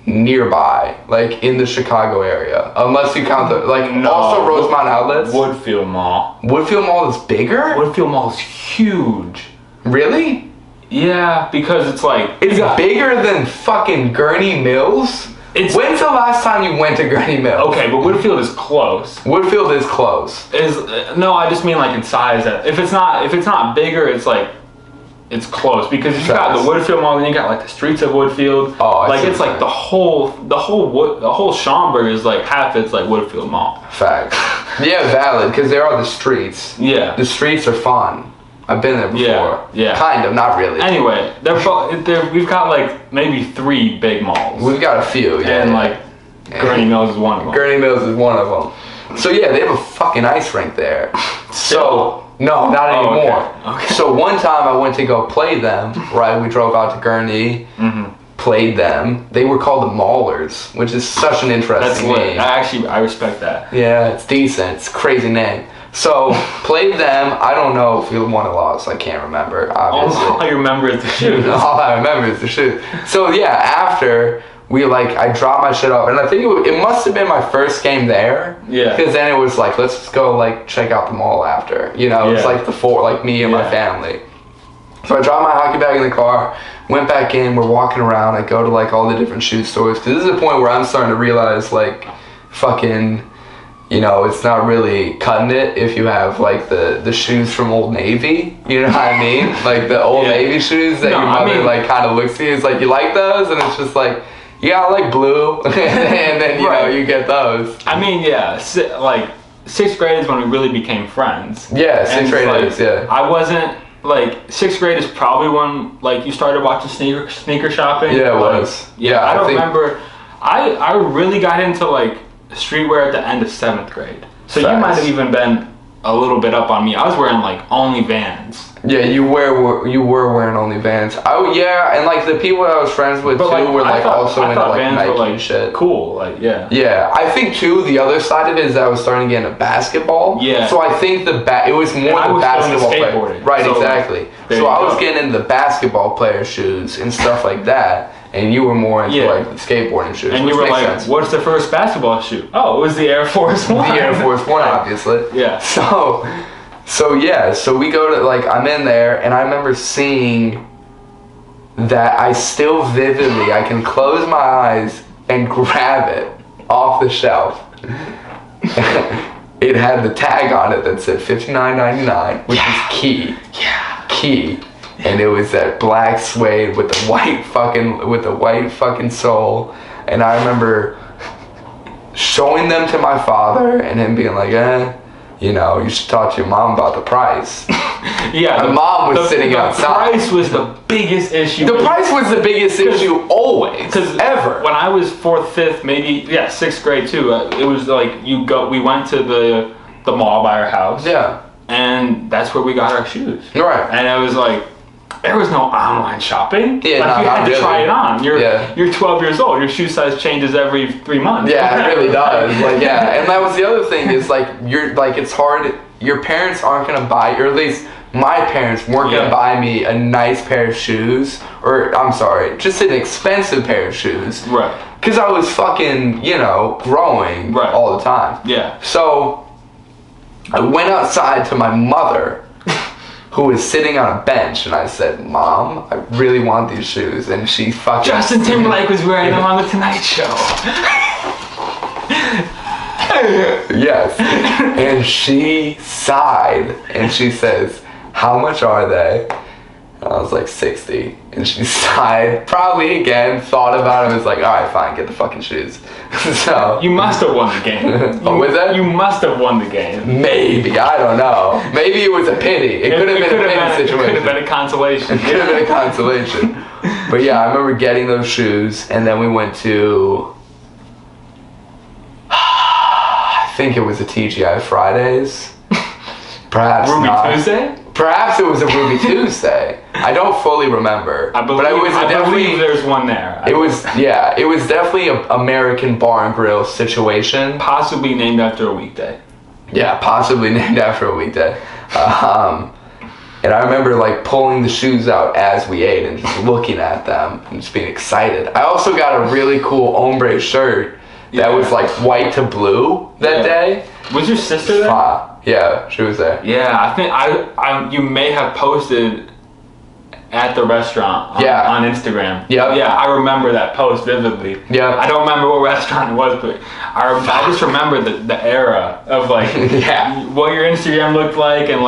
[SPEAKER 2] nearby, like in the Chicago area. Unless you count also Rosemont Outlets.
[SPEAKER 1] Woodfield Mall.
[SPEAKER 2] Woodfield Mall is bigger?
[SPEAKER 1] Woodfield Mall is huge.
[SPEAKER 2] Really?
[SPEAKER 1] Yeah, because it's like
[SPEAKER 2] it's bigger than fucking Gurney Mills? When's the last time you went to Gurney Mills?
[SPEAKER 1] Okay, but Woodfield is close.
[SPEAKER 2] Woodfield is close.
[SPEAKER 1] No, I just mean like in size. If it's not bigger, it's like it's close because you got the Woodfield Mall, and you got like the streets of Woodfield.
[SPEAKER 2] Oh,
[SPEAKER 1] like it's like the whole Schaumburg is like half. It's like Woodfield Mall.
[SPEAKER 2] Fact. Yeah, valid. Because there are the streets.
[SPEAKER 1] Yeah.
[SPEAKER 2] The streets are fun. I've been there before.
[SPEAKER 1] Yeah.
[SPEAKER 2] Kind of, not really.
[SPEAKER 1] Anyway, we've got like maybe 3 big malls.
[SPEAKER 2] We've got a few, yeah.
[SPEAKER 1] And like Gurney Mills is one of them.
[SPEAKER 2] Gurney Mills is one of them. So yeah, they have a fucking ice rink there. So no, not anymore.
[SPEAKER 1] Okay.
[SPEAKER 2] So one time I went to go play them. Right, we drove out to Gurney. Played them. They were called the Maulers, which is such an interesting name.
[SPEAKER 1] I respect that.
[SPEAKER 2] Yeah, it's decent. It's a crazy name. So, played them. I don't know if we won or lost. I can't remember, obviously.
[SPEAKER 1] All I remember is the shoes.
[SPEAKER 2] All I remember is the shoes. So, yeah, after, I dropped my shit off. And I think it must have been my first game there.
[SPEAKER 1] Yeah.
[SPEAKER 2] Because then it was like, let's just go, check out the mall after. You know, it's like me and my family. So I dropped my hockey bag in the car, went back in, we're walking around, I go to all the different shoe stores. Because this is the point where I'm starting to realize, fucking... it's not really cutting it if you have the shoes from Old Navy. You know what I mean? The Old Navy shoes that your mother kind of looks at you. It's you like those, and it's just yeah, I like blue, and then you get those.
[SPEAKER 1] I mean, yeah, 6th grade is when we really became friends.
[SPEAKER 2] Yeah, 6th grade is, yeah.
[SPEAKER 1] I wasn't 6th grade is probably when you started watching sneaker shopping.
[SPEAKER 2] Yeah, it was.
[SPEAKER 1] Yeah, I don't remember. I really got into streetwear at the end of 7th grade. So you might have even been a little bit up on me. I was wearing only Vans.
[SPEAKER 2] Yeah, you were wearing only Vans. Oh yeah, and the people I was friends with too were also into Nike and shit.
[SPEAKER 1] Cool, yeah.
[SPEAKER 2] Yeah, I think too the other side of it is that I was starting to get into basketball.
[SPEAKER 1] Yeah.
[SPEAKER 2] So I think it was more the basketball player. Right, so, exactly. So I was getting into the basketball player shoes and stuff like that. And you were more into the skateboarding shoes.
[SPEAKER 1] And you were sense. What's the first basketball shoe? Oh, it was the Air Force One.
[SPEAKER 2] The Air Force One, obviously.
[SPEAKER 1] Yeah.
[SPEAKER 2] So we go to I'm in there, and I remember seeing that I still vividly I can close my eyes and grab it off the shelf. It had the tag on it that said $59.99, which is key.
[SPEAKER 1] Yeah.
[SPEAKER 2] Key. And it was that black suede with the white fucking sole. And I remember showing them to my father and him being you should talk to your mom about the price.
[SPEAKER 1] Yeah.
[SPEAKER 2] My mom was sitting outside.
[SPEAKER 1] The price was the biggest issue.
[SPEAKER 2] The price was the biggest issue always. Ever.
[SPEAKER 1] When I was 4th, 5th, maybe, 6th grade too, it was we went to the mall by our house.
[SPEAKER 2] Yeah.
[SPEAKER 1] And that's where we got our shoes.
[SPEAKER 2] Right.
[SPEAKER 1] And it was there was no online shopping.
[SPEAKER 2] Yeah,
[SPEAKER 1] you had to try it on. You're 12 years old. Your shoe size changes every 3 months.
[SPEAKER 2] Yeah, it really does. And that was the other thing is it's hard. Your parents aren't gonna buy, or at least my parents weren't gonna buy me a nice pair of shoes, or I'm sorry, just an expensive pair of shoes.
[SPEAKER 1] Right.
[SPEAKER 2] Because I was fucking, growing all the time.
[SPEAKER 1] Yeah.
[SPEAKER 2] So I went outside to my mother, who was sitting on a bench, and I said, "Mom, I really want these shoes," and she fucking...
[SPEAKER 1] Justin Timberlake was wearing them on the Tonight Show.
[SPEAKER 2] Yes. And she sighed, and she says, "How much are they?" And I was like, 60. And she sighed, probably again, thought about it, and was like, alright, fine, get the fucking shoes. So
[SPEAKER 1] you must have won the game.
[SPEAKER 2] Was that?
[SPEAKER 1] You must have won the game.
[SPEAKER 2] Maybe, I don't know. Maybe it was a pity. It could have been a pity situation.
[SPEAKER 1] It could have been a consolation.
[SPEAKER 2] It could have been a consolation. But yeah, I remember getting those shoes, and then we went to... I think it was a TGI Fridays. Perhaps
[SPEAKER 1] Ruby
[SPEAKER 2] not.
[SPEAKER 1] Tuesday?
[SPEAKER 2] Perhaps it was a Ruby Tuesday. I don't fully remember.
[SPEAKER 1] I believe there's one there.
[SPEAKER 2] It was definitely an American bar and grill situation.
[SPEAKER 1] Possibly named after a weekday.
[SPEAKER 2] Yeah, possibly named after a weekday. And I remember pulling the shoes out as we ate and just looking at them and just being excited. I also got a really cool ombre shirt that was white to blue that day.
[SPEAKER 1] Was your sister there?
[SPEAKER 2] Yeah, she was there.
[SPEAKER 1] Yeah, I think you may have posted at the restaurant on Instagram.
[SPEAKER 2] Yeah.
[SPEAKER 1] Yeah, I remember that post vividly.
[SPEAKER 2] Yeah.
[SPEAKER 1] I don't remember what restaurant it was, but I just remember the era of what your Instagram looked like and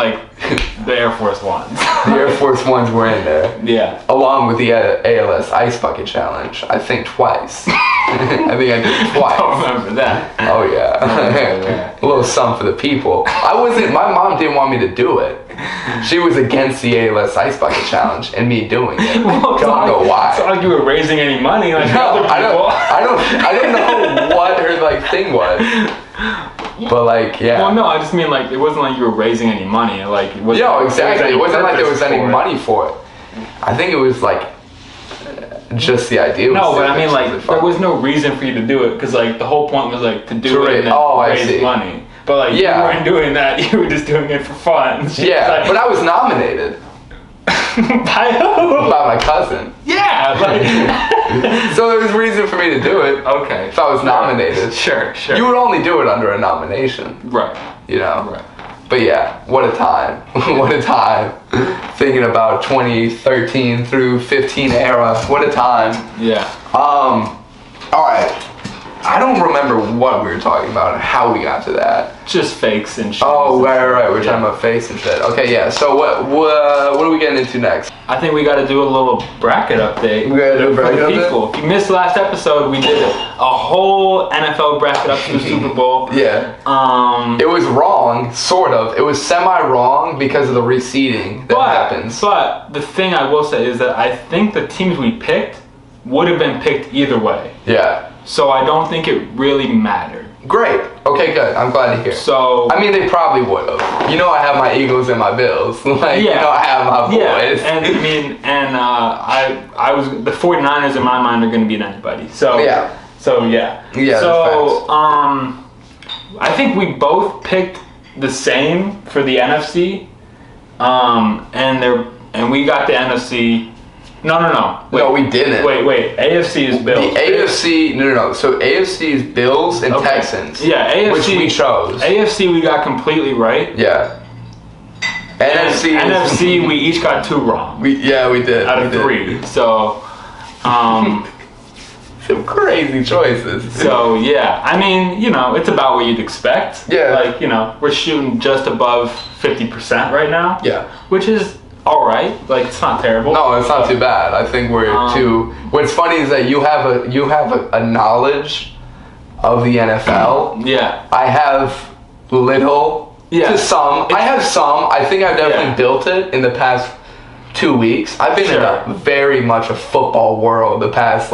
[SPEAKER 1] the Air Force Ones.
[SPEAKER 2] The Air Force Ones were in there.
[SPEAKER 1] Yeah.
[SPEAKER 2] Along with the ALS Ice Bucket Challenge. I think twice. I think I did it twice.
[SPEAKER 1] I don't remember that.
[SPEAKER 2] Oh yeah. A little something for the people. My mom didn't want me to do it. She was against the ALS Ice Bucket Challenge and me doing it.
[SPEAKER 1] Well,
[SPEAKER 2] don't know why.
[SPEAKER 1] It's not like you were raising any money
[SPEAKER 2] no, I don't know what her thing was. But yeah.
[SPEAKER 1] Well, no, I just mean it wasn't like you were raising any money. It wasn't.
[SPEAKER 2] Yeah, exactly. It wasn't like there was any money for it. I think it was just the idea.
[SPEAKER 1] No, but I mean there was no reason for you to do it because the whole point was to do it and then raise money. But like
[SPEAKER 2] Yeah.
[SPEAKER 1] you weren't doing that. You were just doing it for fun. She
[SPEAKER 2] Yeah,
[SPEAKER 1] was like,
[SPEAKER 2] but I was nominated
[SPEAKER 1] by who?
[SPEAKER 2] by my cousin.
[SPEAKER 1] Yeah. Like,
[SPEAKER 2] So there was reason for me to do it.
[SPEAKER 1] okay.
[SPEAKER 2] If I was nominated.
[SPEAKER 1] Sure.
[SPEAKER 2] You would only do it under a nomination,
[SPEAKER 1] Right.
[SPEAKER 2] you know?
[SPEAKER 1] Right.
[SPEAKER 2] But yeah, what a time. What a time. Thinking about 2013 through 15 era. What a time.
[SPEAKER 1] Yeah.
[SPEAKER 2] Alright. I don't remember what we were talking about and how we got to that.
[SPEAKER 1] Just fakes and shit.
[SPEAKER 2] Oh, right. We're talking about face and shit. Okay, yeah. So what are we getting into next?
[SPEAKER 1] I think we got to do a little bracket update.
[SPEAKER 2] We gotta do a
[SPEAKER 1] for
[SPEAKER 2] bracket
[SPEAKER 1] the
[SPEAKER 2] update?
[SPEAKER 1] people. If you missed last episode, we did a whole NFL bracket up to the Super Bowl.
[SPEAKER 2] Yeah. It was wrong, sort of. It was semi-wrong because of the reseeding that happens.
[SPEAKER 1] But the thing I will say is that I think the teams we picked would have been picked either way.
[SPEAKER 2] Yeah.
[SPEAKER 1] So I don't think it really mattered.
[SPEAKER 2] Great. Okay, good. I'm glad to hear.
[SPEAKER 1] So
[SPEAKER 2] I mean, they probably would have. You know, I have my Eagles and my Bills. Like, you know, I have my boys.
[SPEAKER 1] Yeah, and I mean, I was the 49ers in my mind are going to beat anybody. So
[SPEAKER 2] Yeah.
[SPEAKER 1] So yeah.
[SPEAKER 2] Yeah,
[SPEAKER 1] So
[SPEAKER 2] that's
[SPEAKER 1] I think we both picked the same for the NFC. And we got the NFC. No. Wait,
[SPEAKER 2] No, we didn't.
[SPEAKER 1] Wait. AFC is Bills.
[SPEAKER 2] The AFC, no. So AFC is Bills and Texans.
[SPEAKER 1] Yeah, AFC.
[SPEAKER 2] Which we chose.
[SPEAKER 1] AFC we got completely right.
[SPEAKER 2] Yeah.
[SPEAKER 1] And
[SPEAKER 2] NFC.
[SPEAKER 1] NFC we each got 2 wrong.
[SPEAKER 2] We did.
[SPEAKER 1] Out of 3. So,
[SPEAKER 2] some crazy choices.
[SPEAKER 1] So yeah, I mean, you know, it's about what you'd expect.
[SPEAKER 2] Yeah.
[SPEAKER 1] Like, you know, we're shooting just above 50% right now.
[SPEAKER 2] Yeah.
[SPEAKER 1] Which is all right. Like, it's not terrible.
[SPEAKER 2] No, it's not too bad. I think we're too. What's funny is that you have a knowledge of the NFL.
[SPEAKER 1] Yeah.
[SPEAKER 2] I have little.
[SPEAKER 1] Yeah.
[SPEAKER 2] To some. I have some. I think I've definitely built it in the past 2 weeks. I've been in a very much a football world the past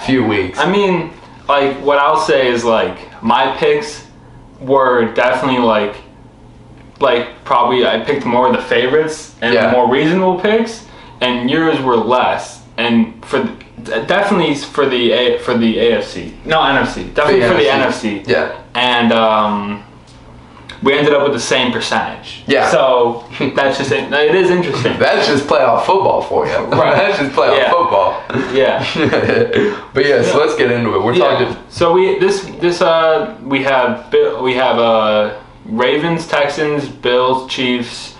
[SPEAKER 2] few weeks.
[SPEAKER 1] I mean, like, what I'll say is, like, my picks were definitely like probably I picked more of the favorites and the more reasonable picks, and yours were less. And definitely for the AFC, no NFC, definitely for the NFC.
[SPEAKER 2] Yeah.
[SPEAKER 1] And we ended up with the same percentage.
[SPEAKER 2] Yeah.
[SPEAKER 1] So that's just it. It is interesting.
[SPEAKER 2] That's just playoff football for you. Right. That's just playoff football.
[SPEAKER 1] Yeah.
[SPEAKER 2] But yeah, so let's get into it. We're talking.
[SPEAKER 1] So we have Ravens, Texans, Bills, Chiefs,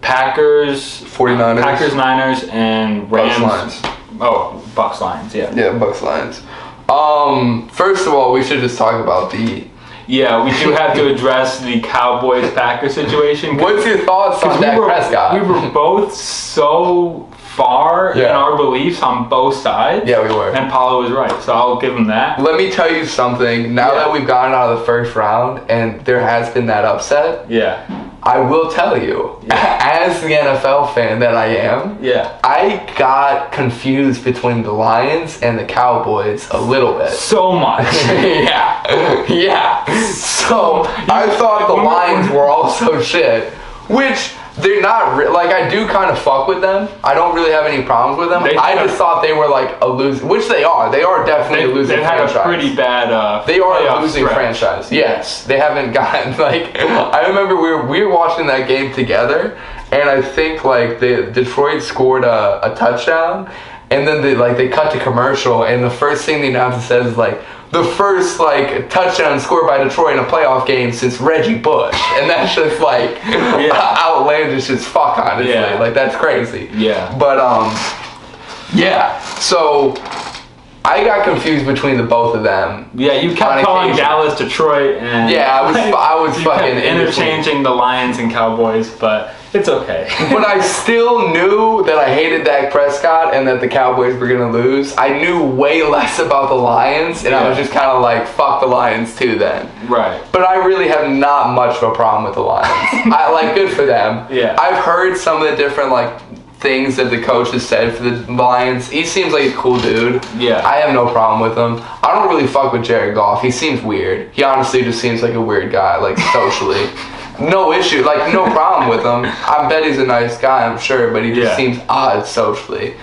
[SPEAKER 1] Packers,
[SPEAKER 2] 49ers,
[SPEAKER 1] Packers, Niners, and Rams.
[SPEAKER 2] Bucks, Lions.
[SPEAKER 1] Oh, Bucks, Lions. Yeah.
[SPEAKER 2] Yeah, Bucks, Lions. First of all, we should just talk about the.
[SPEAKER 1] Yeah, we do have to address the Cowboys-Packers situation.
[SPEAKER 2] What's your thoughts on Dak Prescott?
[SPEAKER 1] We were both so far in our beliefs on both sides.
[SPEAKER 2] Yeah, we were.
[SPEAKER 1] And Paolo was right, so I'll give him that.
[SPEAKER 2] Let me tell you something. Now that we've gotten out of the first round and there has been that upset, I will tell you, as the NFL fan that I am, I got confused between the Lions and the Cowboys a little bit.
[SPEAKER 1] So much.
[SPEAKER 2] Yeah. So I thought the Lions were also shit, which they're not. I do kind of fuck with them. I don't really have any problems with them. I just thought they were like a losing, which they are. They are definitely a losing franchise.
[SPEAKER 1] They've had a pretty bad.
[SPEAKER 2] They are a losing franchise. Yes, they haven't gotten I remember we were watching that game together, and I think Detroit scored a touchdown, and then they cut to commercial, and the first thing the announcer says is the first touchdown scored by Detroit in a playoff game since Reggie Bush, and that's just outlandish as fuck, honestly. That's crazy.
[SPEAKER 1] Yeah.
[SPEAKER 2] But so I got confused between the both of them.
[SPEAKER 1] Yeah, you kept calling Dallas Detroit, and
[SPEAKER 2] I was fucking
[SPEAKER 1] interchanging the Lions and Cowboys, but it's okay.
[SPEAKER 2] But I still knew that I hated Dak Prescott and that the Cowboys were gonna lose. I knew way less about the Lions, and I was just kind of fuck the Lions too then.
[SPEAKER 1] Right.
[SPEAKER 2] But I really have not much of a problem with the Lions. Good for them.
[SPEAKER 1] Yeah.
[SPEAKER 2] I've heard some of the different things that the coach has said for the Lions. He seems like a cool dude.
[SPEAKER 1] Yeah.
[SPEAKER 2] I have no problem with him. I don't really fuck with Jared Goff. He seems weird. He honestly just seems like a weird guy, socially. No issue, no problem with him. I bet he's a nice guy, I'm sure, but he just seems odd socially.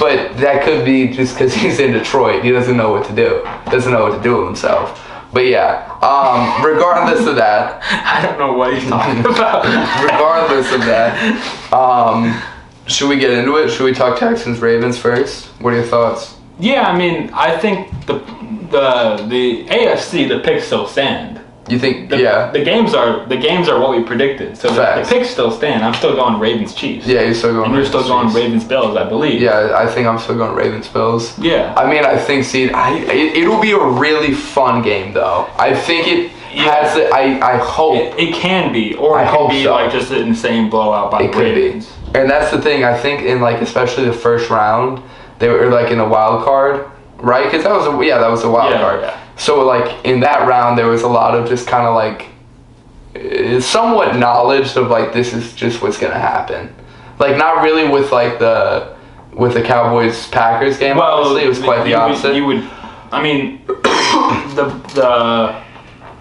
[SPEAKER 2] But that could be just because he's in Detroit. He doesn't know what to do. Doesn't know what to do with himself. But yeah, regardless of that,
[SPEAKER 1] I don't know what he's talking about.
[SPEAKER 2] regardless of that, should we get into it? Should we talk Texans Ravens first? What are your thoughts?
[SPEAKER 1] Yeah, I mean, I think the AFC, the picks still stand.
[SPEAKER 2] You think?
[SPEAKER 1] The games are what we predicted. So the picks still stand. I'm still going Ravens Chiefs.
[SPEAKER 2] Yeah, you're still going.
[SPEAKER 1] And you're still going Ravens Bills, I believe.
[SPEAKER 2] Yeah, I think I'm still going Ravens Bills.
[SPEAKER 1] Yeah.
[SPEAKER 2] I mean, I think it'll be a really fun game though. I think it has. I hope
[SPEAKER 1] it can be, or it can be like just an insane blowout by the Ravens.
[SPEAKER 2] And that's the thing. I think in like especially the first round, they were like in a wild card, right? Because that was a wild card.
[SPEAKER 1] Yeah.
[SPEAKER 2] So like in that round, there was a lot of just kind of like somewhat knowledge of like this is just what's gonna happen. Like not really with like the Cowboys Packers game. Well, obviously it was quite the opposite.
[SPEAKER 1] I mean,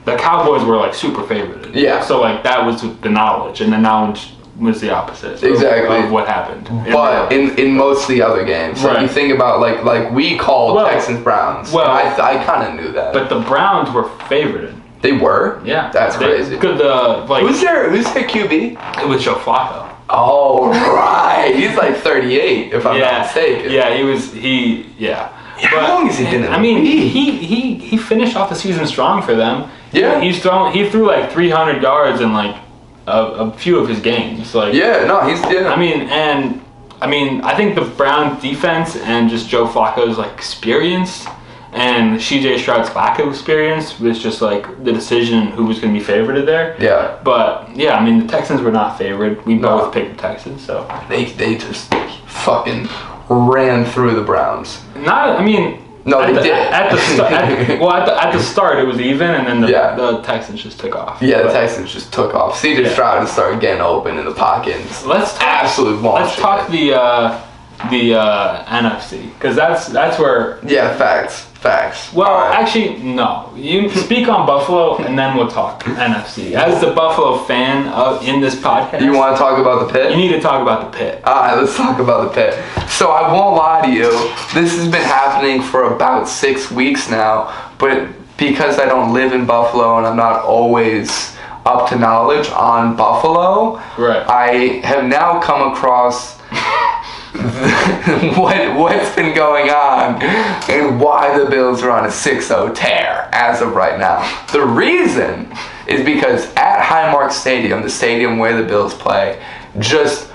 [SPEAKER 1] the Cowboys were like super favored.
[SPEAKER 2] Yeah.
[SPEAKER 1] So like that was the knowledge, and the knowledge was the opposite of what happened.
[SPEAKER 2] But in most of the other games,
[SPEAKER 1] right.
[SPEAKER 2] Like you think about like we called Texans Browns. Well, I kind of knew that.
[SPEAKER 1] But the Browns were favored.
[SPEAKER 2] They were?
[SPEAKER 1] Yeah.
[SPEAKER 2] That's crazy.
[SPEAKER 1] Who's
[SPEAKER 2] their QB?
[SPEAKER 1] It was Joe Flacco.
[SPEAKER 2] Oh right, he's like 38 if I'm not mistaken.
[SPEAKER 1] Yeah, Yeah.
[SPEAKER 2] How long has he been in the
[SPEAKER 1] league? He finished off the season strong for them.
[SPEAKER 2] Yeah.
[SPEAKER 1] He threw like 300 yards in like a few of his games. Like I think the Browns defense and just Joe Flacco's like experience and CJ Stroud's lack of experience was just like the decision who was going to be favored there.
[SPEAKER 2] Yeah.
[SPEAKER 1] But yeah, I mean the Texans were not favored. We both picked the Texans, so
[SPEAKER 2] they just fucking ran through the Browns.
[SPEAKER 1] No,
[SPEAKER 2] they did.
[SPEAKER 1] At the start it was even, and then the Texans just took off.
[SPEAKER 2] Yeah, the Texans just took off. CJ Stroud started getting open in the pocket. Let's
[SPEAKER 1] talk the NFC, because that's where.
[SPEAKER 2] Yeah, facts.
[SPEAKER 1] Well, actually, no. You speak on Buffalo, and then we'll talk NFC. As the Buffalo fan in this podcast,
[SPEAKER 2] you want to talk about the pit?
[SPEAKER 1] You need to talk about the pit.
[SPEAKER 2] All right, let's talk about the pit. So I won't lie to you. This has been happening for about 6 weeks now, but because I don't live in Buffalo and I'm not always up to knowledge on Buffalo,
[SPEAKER 1] right.
[SPEAKER 2] I have now come across what's been going on and why the Bills are on a 6-0 tear as of right now. The reason is because at Highmark Stadium, the stadium where the Bills play, just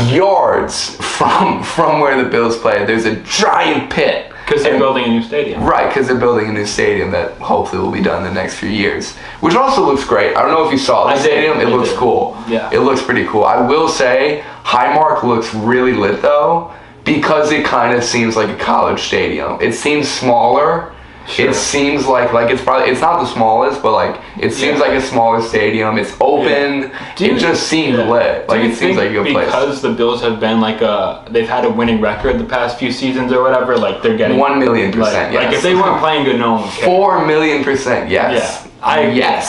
[SPEAKER 2] yards from where the Bills play, there's a giant pit.
[SPEAKER 1] Because they're building a new stadium.
[SPEAKER 2] Right, because they're building a new stadium that hopefully will be done in the next few years. Which also looks great. I don't know if you saw the stadium. It looks cool.
[SPEAKER 1] Yeah.
[SPEAKER 2] It looks pretty cool. I will say, Highmark looks really lit though, because it kind of seems like a college stadium. It seems smaller. Sure. It seems like it's not the smallest, but like it seems like a smaller stadium. It's open. Yeah. It just seems lit. Like it seems like a good place.
[SPEAKER 1] Because the Bills have been they've had a winning record the past few seasons or whatever. Like they're getting
[SPEAKER 2] 1,000,000%. Yes.
[SPEAKER 1] Like if they weren't playing good, no one cared.
[SPEAKER 2] 4,000,000%. Yes.
[SPEAKER 1] Yeah.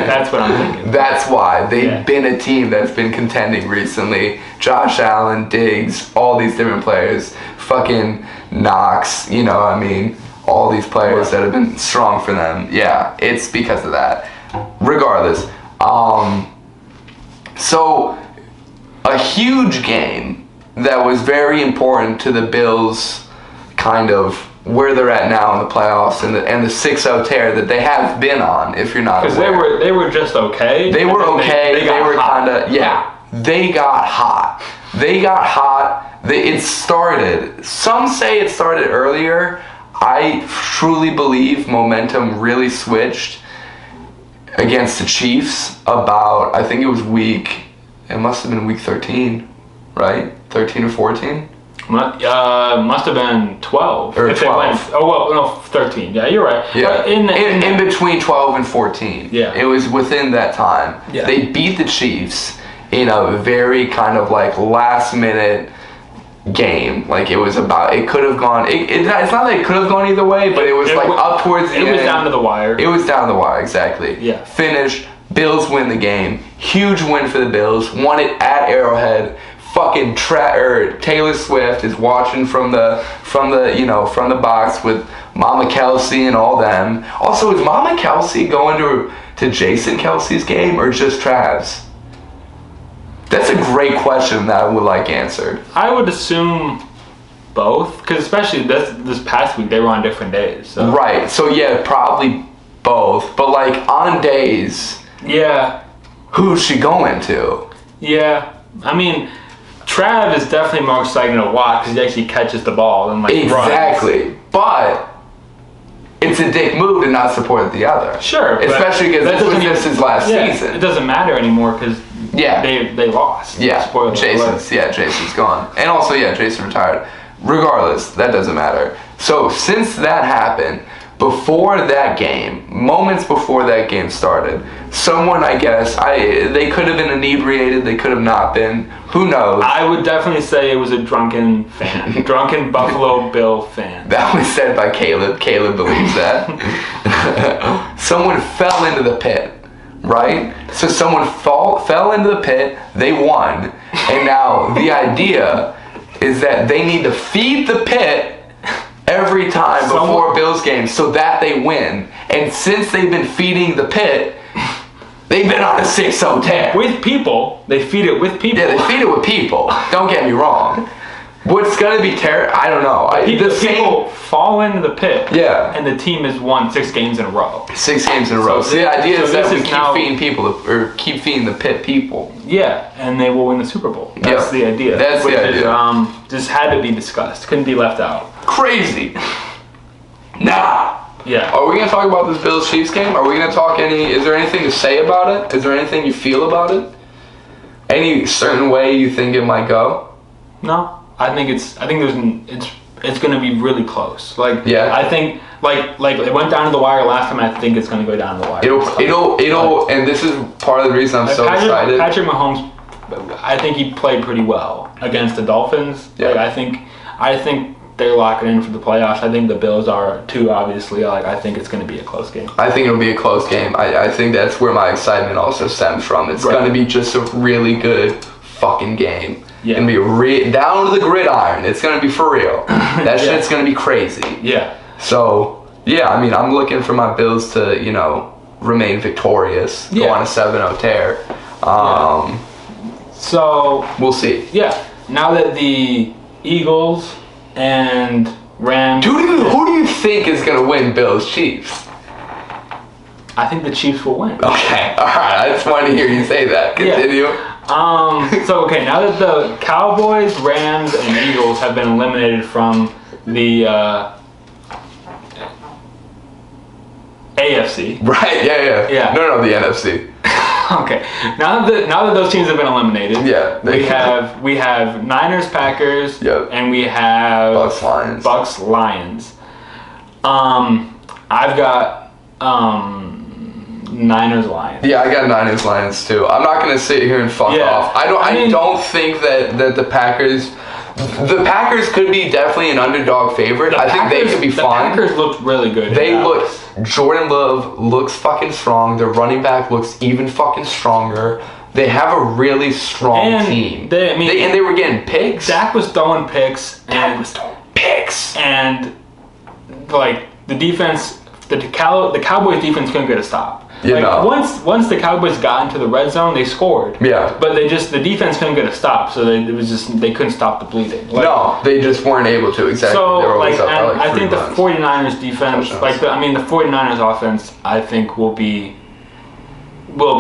[SPEAKER 1] That's what I'm thinking.
[SPEAKER 2] That's why they've been a team that's been contending recently. Josh Allen, Diggs, all these different players, fucking Knox. You know, I mean. All these players that have been strong for them. Yeah, it's because of that. Regardless. So, a huge game that was very important to the Bills, kind of where they're at now in the playoffs and the 6-0 tear that they have been on, if you're not aware.
[SPEAKER 1] Because they were just okay.
[SPEAKER 2] They were okay. They were kind of, they got hot. It started. Some say it started earlier. I truly believe momentum really switched against the Chiefs about, I think it must have been week 13, right? 13 or 14?
[SPEAKER 1] Must have been 12.
[SPEAKER 2] Or 12.
[SPEAKER 1] 13. Yeah, you're right.
[SPEAKER 2] Yeah. In between 12 and 14.
[SPEAKER 1] Yeah.
[SPEAKER 2] It was within that time. Yeah. They beat the Chiefs in a very kind of like last minute game. Like it could have gone, it's not that it could have gone either way, but it was up towards the end.
[SPEAKER 1] It was down to the wire.
[SPEAKER 2] It was down to the wire, exactly.
[SPEAKER 1] Yeah.
[SPEAKER 2] Finish, Bills win the game. Huge win for the Bills. Won it at Arrowhead. Fucking Taylor Swift is watching from the box with Mama Kelsey and all them. Also, is Mama Kelsey going to Jason Kelsey's game or just Trav's? That's a great question that I would like answered.
[SPEAKER 1] I would assume both, because especially this past week they were on different days. So.
[SPEAKER 2] Right. So yeah, probably both. But like on days.
[SPEAKER 1] Yeah.
[SPEAKER 2] Who's she going to?
[SPEAKER 1] Yeah. I mean, Trav is definitely more exciting to watch because he actually catches the ball and like
[SPEAKER 2] exactly.
[SPEAKER 1] runs.
[SPEAKER 2] But it's a dick move to not support the other.
[SPEAKER 1] Sure.
[SPEAKER 2] Especially because this was his last season.
[SPEAKER 1] It doesn't matter anymore because they lost.
[SPEAKER 2] Yeah.
[SPEAKER 1] Spoiler alert.
[SPEAKER 2] Jason's gone. And also, Jason retired. Regardless, that doesn't matter. So since that happened, before that game, moments before that game started, someone, I guess, they could have been inebriated, they could have not been. Who knows?
[SPEAKER 1] I would definitely say it was a drunken fan. Drunken Buffalo Bill fan.
[SPEAKER 2] That was said by Caleb. Caleb believes that. Someone fell into the pit, right? So someone fell into the pit, they won. And now the idea is that they need to feed the pit every time before Bills games so that they win. And since they've been feeding the pit, they've been on a 6-0 tear.
[SPEAKER 1] With people. They feed it with people.
[SPEAKER 2] Yeah, they feed it with people. Don't get me wrong. What's going to be terrible, I don't know.
[SPEAKER 1] People fall into the pit.
[SPEAKER 2] Yeah.
[SPEAKER 1] And the team has won 6 games in a row.
[SPEAKER 2] 6 games in a row. So the idea is that we keep feeding the pit people.
[SPEAKER 1] Yeah, and they will win the Super Bowl. That's the idea.
[SPEAKER 2] That's the idea.
[SPEAKER 1] Just had to be discussed. Couldn't be left out.
[SPEAKER 2] Crazy. Nah.
[SPEAKER 1] Yeah.
[SPEAKER 2] Are we going to talk about this Bills-Chiefs game? Are we going to talk is there anything to say about it? Is there anything you feel about it? Any certain way you think it might go?
[SPEAKER 1] No. I think it's going to be really close. Like, I think like it went down to the wire last time. I think it's going to go down to the wire.
[SPEAKER 2] It'll and this is part of the reason I'm so excited.
[SPEAKER 1] Patrick Mahomes, I think he played pretty well against the Dolphins.
[SPEAKER 2] Yeah.
[SPEAKER 1] Like, I think they're locking in for the playoffs. I think the Bills are too, obviously. Like, I think it's going to be a close game.
[SPEAKER 2] I think it'll be a close game. I think that's where my excitement also stems from. It's going to be just a really good fucking game.
[SPEAKER 1] Yeah.
[SPEAKER 2] It's going to be down to the gridiron. It's going to be for real. That shit's going to be crazy.
[SPEAKER 1] Yeah.
[SPEAKER 2] So, I mean, I'm looking for my Bills to, remain victorious. Go on a 7-0 tear.
[SPEAKER 1] So
[SPEAKER 2] we'll see.
[SPEAKER 1] Yeah. Now that the Eagles and Rams...
[SPEAKER 2] Who do you think is going to win Bills-Chiefs?
[SPEAKER 1] I think the Chiefs will win.
[SPEAKER 2] Okay. All right. I just wanted to hear you say that. Continue.
[SPEAKER 1] Now that the Cowboys, Rams, and Eagles have been eliminated from the AFC.
[SPEAKER 2] Right, yeah. No, the NFC.
[SPEAKER 1] Okay. Now that those teams have been eliminated, we have Niners, Packers, and we have Bucks, Lions. I've got Niners, Lions.
[SPEAKER 2] Yeah, I got Niners, Lions too. I'm not gonna sit here and fuck off. I don't think that the Packers. The Packers could be definitely an underdog favorite. I think they could be fine.
[SPEAKER 1] The Packers looked really good.
[SPEAKER 2] Jordan Love looks fucking strong. Their running back looks even fucking stronger. They have a really strong team. They were getting picks.
[SPEAKER 1] Dak was throwing picks. And like the defense, the Cowboys defense couldn't get a stop. Once the Cowboys got into the red zone, they scored. Yeah. But the defense couldn't get a stop, so they couldn't stop the bleeding.
[SPEAKER 2] No, they just weren't able to. Exactly.
[SPEAKER 1] So I think the 49ers defense, the 49ers offense, I think will be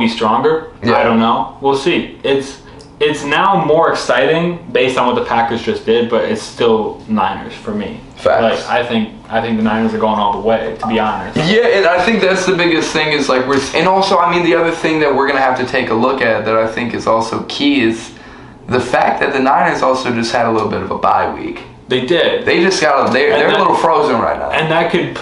[SPEAKER 1] stronger. Yeah. I don't know. We'll see. It's now more exciting based on what the Packers just did, but it's still Niners for me.
[SPEAKER 2] Facts.
[SPEAKER 1] I think the Niners are going all the way, to be honest.
[SPEAKER 2] Yeah, and I think that's the biggest thing is and also, I mean, the other thing that we're going to have to take a look at that I think is also key is the fact that the Niners also just had a little bit of a bye week.
[SPEAKER 1] They did.
[SPEAKER 2] They just they're a little frozen right now.
[SPEAKER 1] And that could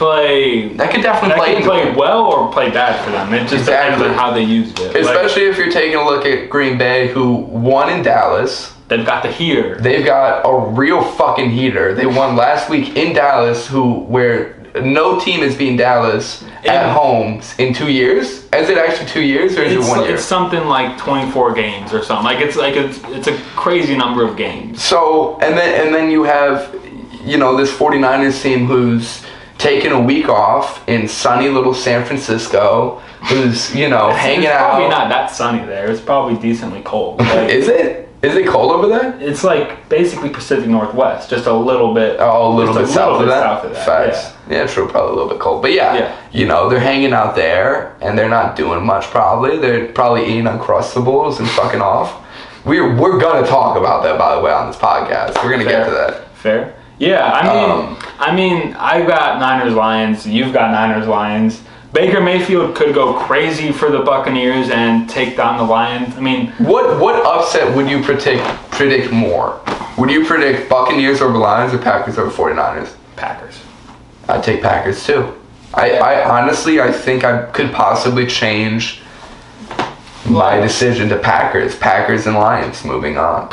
[SPEAKER 2] definitely
[SPEAKER 1] play well or play bad for them. It just depends on how they used it.
[SPEAKER 2] Especially if you're taking a look at Green Bay, who won in Dallas.
[SPEAKER 1] They've got the heater.
[SPEAKER 2] They've got a real fucking heater. They won last week in Dallas, where no team has beaten Dallas at home in 2 years. Is it actually 2 years or is it 1 year?
[SPEAKER 1] It's something like 24 games or something. It's a crazy number of games.
[SPEAKER 2] So and then you have this 49ers team who's taking a week off in sunny little San Francisco, who's, hanging
[SPEAKER 1] it's
[SPEAKER 2] out.
[SPEAKER 1] probably not that sunny there. It's probably decently cold. Like,
[SPEAKER 2] Is it? Is it cold over there?
[SPEAKER 1] It's like basically Pacific Northwest, just a little bit.
[SPEAKER 2] Oh, a little bit south of that.
[SPEAKER 1] Facts.
[SPEAKER 2] Yeah, true. Probably a little bit cold, but yeah. They're hanging out there and they're not doing much. Probably they're probably eating Uncrustables and fucking off. We're gonna talk about that, by the way, on this podcast. We're gonna get to that.
[SPEAKER 1] Fair. Yeah, I mean, I've got Niners Lions. You've got Niners Lions. Baker Mayfield could go crazy for the Buccaneers and take down the Lions. I mean,
[SPEAKER 2] what upset would you predict more? Would you predict Buccaneers over Lions or Packers over 49ers?
[SPEAKER 1] Packers.
[SPEAKER 2] I'd take Packers too. I honestly, I think I could possibly change my decision to Packers and Lions moving on.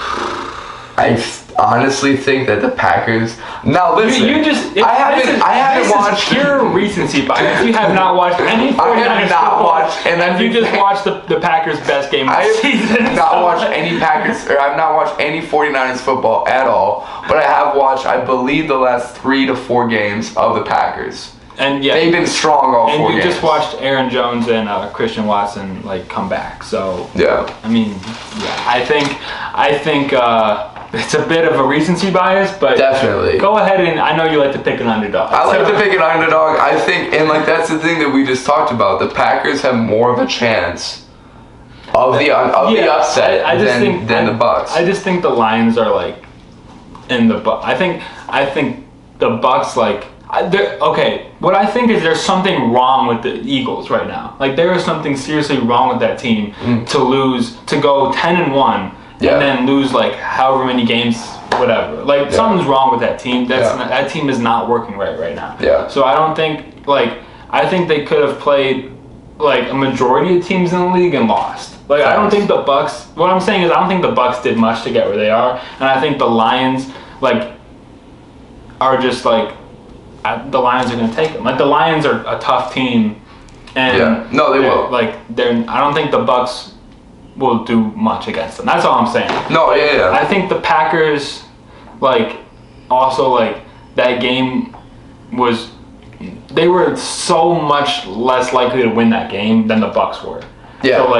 [SPEAKER 2] I honestly think that the Packers. Now listen, I haven't watched
[SPEAKER 1] pure recency bias. You have not watched any 49ers
[SPEAKER 2] I have not
[SPEAKER 1] football,
[SPEAKER 2] watched, and
[SPEAKER 1] you just watched the Packers' best game of the season.
[SPEAKER 2] I have not watched any Packers, or I've not watched any 49ers football at all. But I have watched, I believe, the last 3 to 4 games of the Packers.
[SPEAKER 1] And yeah,
[SPEAKER 2] they've been strong all 4 games.
[SPEAKER 1] And you just watched Aaron Jones and Christian Watson come back. So
[SPEAKER 2] yeah,
[SPEAKER 1] I mean, yeah, I think it's a bit of a recency bias, but
[SPEAKER 2] definitely
[SPEAKER 1] go ahead and I know you like to pick an underdog.
[SPEAKER 2] I like to pick an underdog. I think, and that's the thing that we just talked about. The Packers have more of a chance of the upset than the Bucs.
[SPEAKER 1] I just think the Lions are in the I think the Bucs okay, what I think is there's something wrong with the Eagles right now. There is something seriously wrong with that team to go 10-1 and then lose however many games, whatever. Something's wrong with that team. That team is not working right now.
[SPEAKER 2] Yeah.
[SPEAKER 1] So I don't think I think they could have played a majority of teams in the league and lost. I don't think the Bucs. What I'm saying is I don't think the Bucs did much to get where they are, and I think the Lions are just the Lions are going to take them. The Lions are a tough team, and
[SPEAKER 2] no, they will.
[SPEAKER 1] I don't think the Bucs will do much against them. That's all I'm saying.
[SPEAKER 2] No, yeah.
[SPEAKER 1] I think the Packers, also that game was. They were so much less likely to win that game than the Bucs were. Yeah. So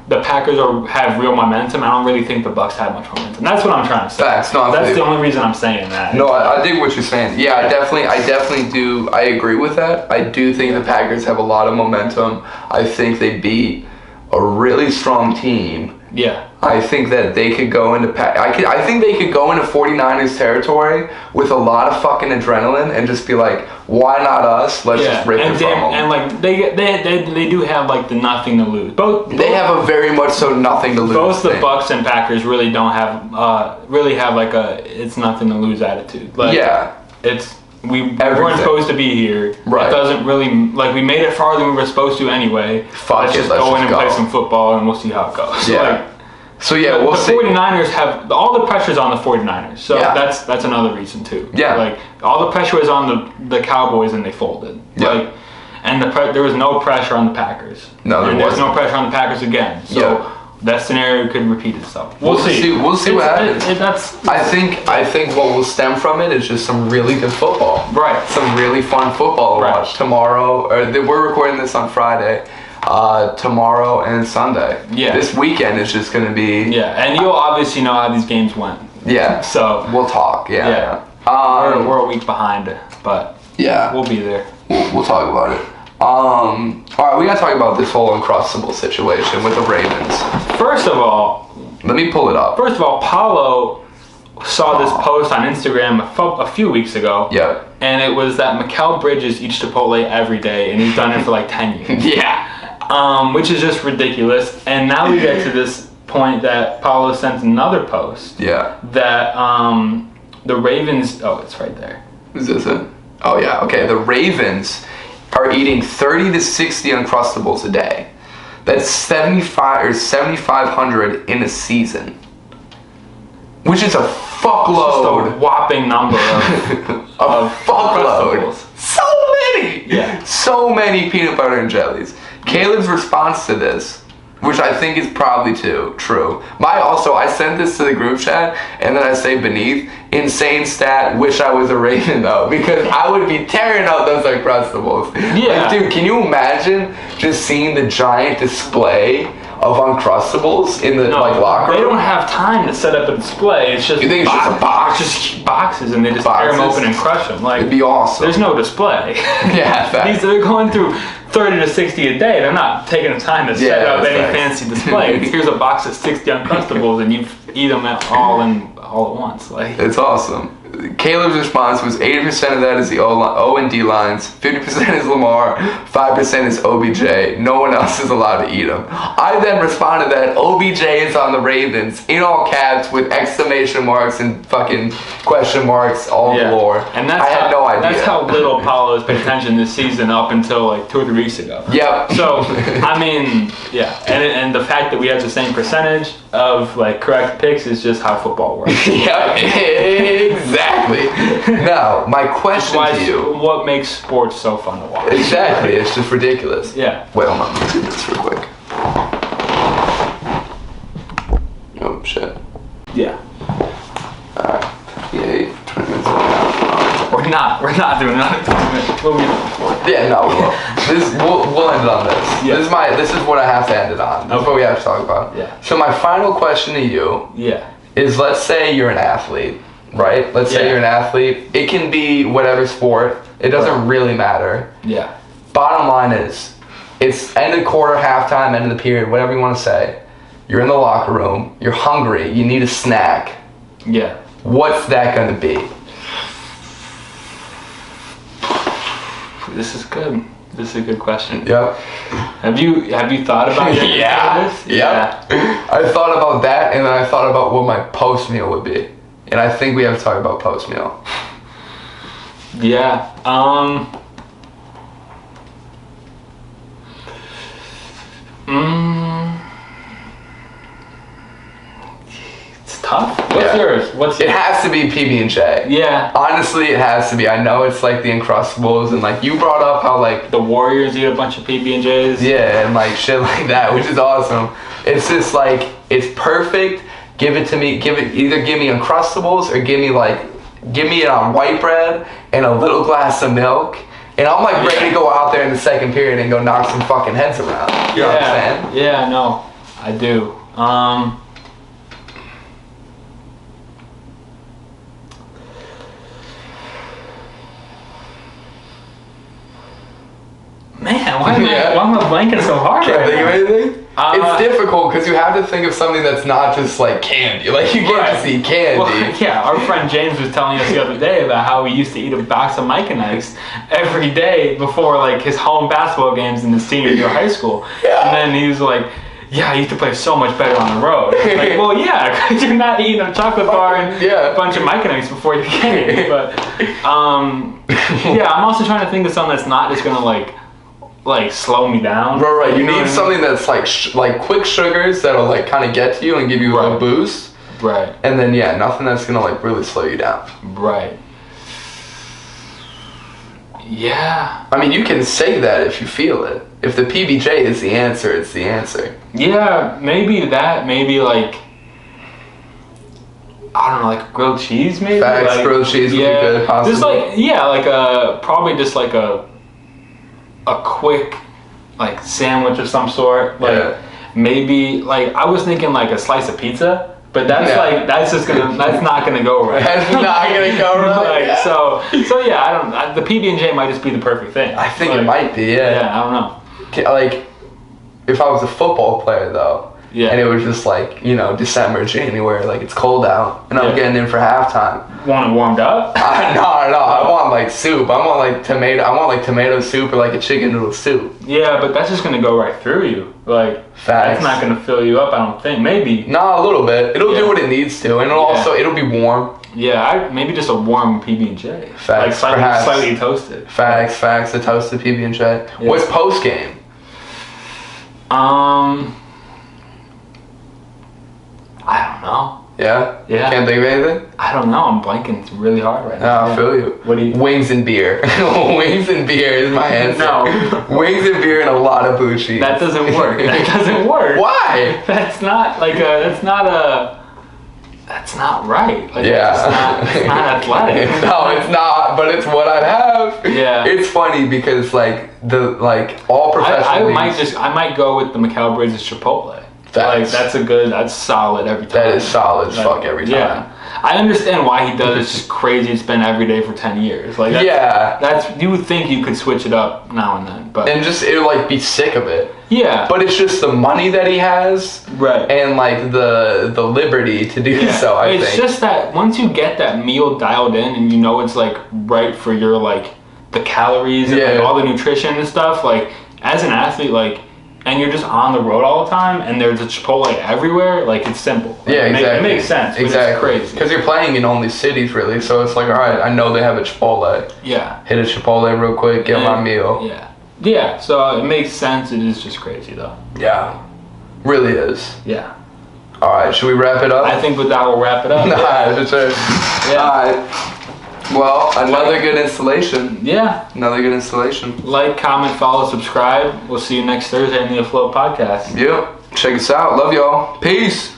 [SPEAKER 1] the Packers have real momentum. I don't really think the Bucs have much momentum. That's what I'm trying to say. That's the only reason I'm saying that.
[SPEAKER 2] No, I dig what you're saying. Yeah, I definitely do. I agree with that. I do think the Packers have a lot of momentum. I think they beat a really strong team.
[SPEAKER 1] Yeah.
[SPEAKER 2] I think that they could go into I think they could go into 49ers territory with a lot of fucking adrenaline and just be like, why not us? Let's just rip it from them.
[SPEAKER 1] And they do have the nothing to lose. Both
[SPEAKER 2] they have a very much so nothing to lose.
[SPEAKER 1] Both the Bucs and Packers really don't have a it's nothing to lose attitude. We weren't supposed to be here.
[SPEAKER 2] Right.
[SPEAKER 1] It doesn't really we made it farther than we were supposed to anyway.
[SPEAKER 2] Let's just go in and
[SPEAKER 1] play some football and we'll see how it goes.
[SPEAKER 2] Yeah. We'll see.
[SPEAKER 1] The 49ers have all the pressure's on the 49ers. So that's another reason too.
[SPEAKER 2] Yeah.
[SPEAKER 1] All the pressure was on the Cowboys and they folded.
[SPEAKER 2] Yeah.
[SPEAKER 1] And there was no pressure on the Packers.
[SPEAKER 2] No, there
[SPEAKER 1] was no pressure on the Packers again. So that scenario could repeat itself. We'll see.
[SPEAKER 2] We'll see what happens. I think what will stem from it is just some really good football.
[SPEAKER 1] Right.
[SPEAKER 2] Some really fun football to watch tomorrow. We're recording this on Friday. Tomorrow and Sunday.
[SPEAKER 1] Yeah.
[SPEAKER 2] This weekend is just going to be.
[SPEAKER 1] Yeah, and you'll obviously know how these games went.
[SPEAKER 2] Yeah.
[SPEAKER 1] So
[SPEAKER 2] we'll talk. Yeah.
[SPEAKER 1] We're a week behind, but we'll be there.
[SPEAKER 2] We'll talk about it. All right, we gotta talk about this whole Uncrustable situation with the Ravens.
[SPEAKER 1] First of all,
[SPEAKER 2] let me pull it up.
[SPEAKER 1] First of all, Paolo saw this post on Instagram a few weeks ago.
[SPEAKER 2] Yeah.
[SPEAKER 1] And it was that Mikal Bridges eats Chipotle every day, and he's done it for 10 years.
[SPEAKER 2] Yeah.
[SPEAKER 1] Which is just ridiculous. And now we get to this point that Paolo sent another post.
[SPEAKER 2] Yeah.
[SPEAKER 1] That the Ravens. Oh, it's right there.
[SPEAKER 2] Is this it? Oh yeah. Okay. The Ravens are eating 30 to 60 Uncrustables a day. That's 7,500 in a season, which is a fuckload.
[SPEAKER 1] Just a whopping number of
[SPEAKER 2] fuckload. So many.
[SPEAKER 1] Yeah.
[SPEAKER 2] So many peanut butter and jellies. Caleb's response to this which I think is probably true. I sent this to the group chat, and then I say beneath, insane stat, wish I was a Raven though, because I would be tearing out those Uncrustables.
[SPEAKER 1] Yeah.
[SPEAKER 2] Like, dude, can you imagine just seeing the giant display of Uncrustables in the locker room?
[SPEAKER 1] They don't have time to set up a display. It's just
[SPEAKER 2] You think it's just a box?
[SPEAKER 1] Just boxes, and they just tear them open and crush them. Like,
[SPEAKER 2] it'd be awesome.
[SPEAKER 1] There's no display.
[SPEAKER 2] Yeah, facts.
[SPEAKER 1] They're going through 30 to 60 a day. They're not taking the time to set up any fancy display. Here's a box of 60 Uncrustables, and you eat them all at once. Like,
[SPEAKER 2] it's awesome. Caleb's response was 80% of that is the O and D lines, 50% is Lamar, 5% is OBJ. No one else is allowed to eat them. I then responded that OBJ is on the Ravens in all caps with exclamation marks and fucking question marks all galore.
[SPEAKER 1] And
[SPEAKER 2] I had no idea.
[SPEAKER 1] That's how little Paolo has paid attention this season up until like 2 or 3 weeks ago.
[SPEAKER 2] Yep.
[SPEAKER 1] So, I mean, yeah. And the fact that we have the same percentage of like correct picks is just how football works.
[SPEAKER 2] Yep, exactly. Now, my question to you.
[SPEAKER 1] What makes sports so fun to watch?
[SPEAKER 2] Exactly, it's just ridiculous.
[SPEAKER 1] Yeah.
[SPEAKER 2] Wait, hold on, let me do this real quick. Oh, shit.
[SPEAKER 1] Yeah.
[SPEAKER 2] Alright. Yay, 20 minutes now.
[SPEAKER 1] We're not doing another 20 minutes. What are we doing?
[SPEAKER 2] Yeah, no, we will. We'll end it on this.
[SPEAKER 1] Yeah.
[SPEAKER 2] This is what I have to end it on. That's what we have to talk about.
[SPEAKER 1] Yeah.
[SPEAKER 2] So my final question to you is, let's say you're an athlete, right? Let's say you're an athlete. It can be whatever sport. It doesn't really matter.
[SPEAKER 1] Yeah.
[SPEAKER 2] Bottom line is, it's end of quarter, halftime, end of the period, whatever you want to say. You're in the locker room. You're hungry. You need a snack.
[SPEAKER 1] Yeah.
[SPEAKER 2] What's that going to be?
[SPEAKER 1] This is good. This is a good question.
[SPEAKER 2] Yep.
[SPEAKER 1] Have you thought about it?
[SPEAKER 2] Yeah. I thought about that, and then I thought about what my post meal would be, and I think we have to talk about post meal.
[SPEAKER 1] Yeah. It's tough. What's yours?
[SPEAKER 2] It has to be PB&J.
[SPEAKER 1] Yeah.
[SPEAKER 2] Honestly, it has to be. I know it's like the Uncrustables, and like you brought up how like
[SPEAKER 1] the Warriors eat a bunch of PB&Js.
[SPEAKER 2] Yeah, and like shit like that, which is awesome. It's just like, it's perfect. Give it to me. Either give me Uncrustables or give me it on white bread and a little glass of milk. And I'm like ready to go out there in the second period and go knock some fucking heads around. You know what I'm saying?
[SPEAKER 1] Yeah, no, I do. Man, why am I blanking so hard
[SPEAKER 2] Can't
[SPEAKER 1] right
[SPEAKER 2] think
[SPEAKER 1] now?
[SPEAKER 2] of anything? It's difficult because you have to think of something that's not just like candy. Like you can't just eat candy.
[SPEAKER 1] Well, yeah, our friend James was telling us the other day about how he used to eat a box of Mike and Ike's every day before like his home basketball games in the senior year of high school. Yeah. And then he was like, yeah, I used to play so much better on the road. Like, well, yeah, because you're not eating a chocolate bar and a bunch of Mike and Ike's before you game. But yeah, I'm also trying to think of something that's not just gonna like slow me down.
[SPEAKER 2] Right. You need something that's like quick sugars that'll like kind of get to you and give you a boost.
[SPEAKER 1] Right.
[SPEAKER 2] And then nothing that's gonna like really slow you down.
[SPEAKER 1] Right. Yeah.
[SPEAKER 2] I mean, you can say that if you feel it. If the PBJ is the answer, it's the answer.
[SPEAKER 1] Yeah, maybe that. Maybe like, I don't know, like grilled cheese maybe?
[SPEAKER 2] Facts, like, grilled cheese would be good, possibly.
[SPEAKER 1] Just like, probably just like a quick like sandwich of some sort. Like maybe like I was thinking like a slice of pizza, but that's that's not gonna go right.
[SPEAKER 2] That's not gonna go right.
[SPEAKER 1] Like, so yeah, the PB&J might just be the perfect thing.
[SPEAKER 2] I think it might be. Yeah,
[SPEAKER 1] I don't know.
[SPEAKER 2] Like if I was a football player though, and it was just like, December, January, like it's cold out, and I'm getting in for halftime.
[SPEAKER 1] Want it warmed up?
[SPEAKER 2] No. I want like soup. I want like tomato soup or like a chicken noodle soup.
[SPEAKER 1] Yeah, but that's just gonna go right through you. Like that's not gonna fill you up. I don't think. Maybe.
[SPEAKER 2] Nah, a little bit. It'll do what it needs to, and it'll be warm.
[SPEAKER 1] Yeah, maybe just a warm PB&J.
[SPEAKER 2] Facts.
[SPEAKER 1] Like slightly toasted.
[SPEAKER 2] Facts. A toasted PB&J. Yeah. What's post game?
[SPEAKER 1] I don't know.
[SPEAKER 2] Yeah?
[SPEAKER 1] Yeah.
[SPEAKER 2] Can't think of anything?
[SPEAKER 1] I don't know. I'm blanking really hard right now.
[SPEAKER 2] I feel you.
[SPEAKER 1] What do you?
[SPEAKER 2] Wings and beer. Wings and beer is my answer.
[SPEAKER 1] No.
[SPEAKER 2] Wings and beer and a lot of blue cheese.
[SPEAKER 1] That doesn't work. That doesn't work.
[SPEAKER 2] Why?
[SPEAKER 1] That's not like a. That's not right. Like,
[SPEAKER 2] Yeah.
[SPEAKER 1] It's not athletic.
[SPEAKER 2] No, it's not, but it's what I'd have.
[SPEAKER 1] Yeah.
[SPEAKER 2] It's funny because all professional
[SPEAKER 1] I might go with the McAllister's Chipotle.
[SPEAKER 2] That's
[SPEAKER 1] that's solid every time.
[SPEAKER 2] That is solid as fuck every time.
[SPEAKER 1] Yeah. I understand why he does it. It's just crazy. It's been every day for 10 years. Like you would think you could switch it up now and then, but
[SPEAKER 2] it would like be sick of it.
[SPEAKER 1] Yeah.
[SPEAKER 2] But it's just the money that he has,
[SPEAKER 1] right?
[SPEAKER 2] And like the liberty to do so. I think
[SPEAKER 1] it's just that once you get that meal dialed in and you know it's like right for your like the calories and like all the nutrition and stuff. Like as an athlete, like. And you're just on the road all the time, and there's a Chipotle everywhere. Like it's simple. Like,
[SPEAKER 2] exactly.
[SPEAKER 1] It makes sense.
[SPEAKER 2] Exactly.
[SPEAKER 1] It's crazy
[SPEAKER 2] because you're playing in only cities, really. So it's like, all right, I know they have a Chipotle.
[SPEAKER 1] Yeah.
[SPEAKER 2] Hit a Chipotle real quick, get my meal.
[SPEAKER 1] Yeah. Yeah. So it makes sense. It is just crazy though.
[SPEAKER 2] Yeah. Really is.
[SPEAKER 1] Yeah.
[SPEAKER 2] All right. Should we wrap it up?
[SPEAKER 1] I think with that we'll wrap it up.
[SPEAKER 2] Nah, for sure.
[SPEAKER 1] Yeah.
[SPEAKER 2] All right. Well, another good installation.
[SPEAKER 1] Yeah.
[SPEAKER 2] Another good installation.
[SPEAKER 1] Like, comment, follow, subscribe. We'll see you next Thursday in the Afloat podcast.
[SPEAKER 2] Yep. Check us out. Love y'all. Peace.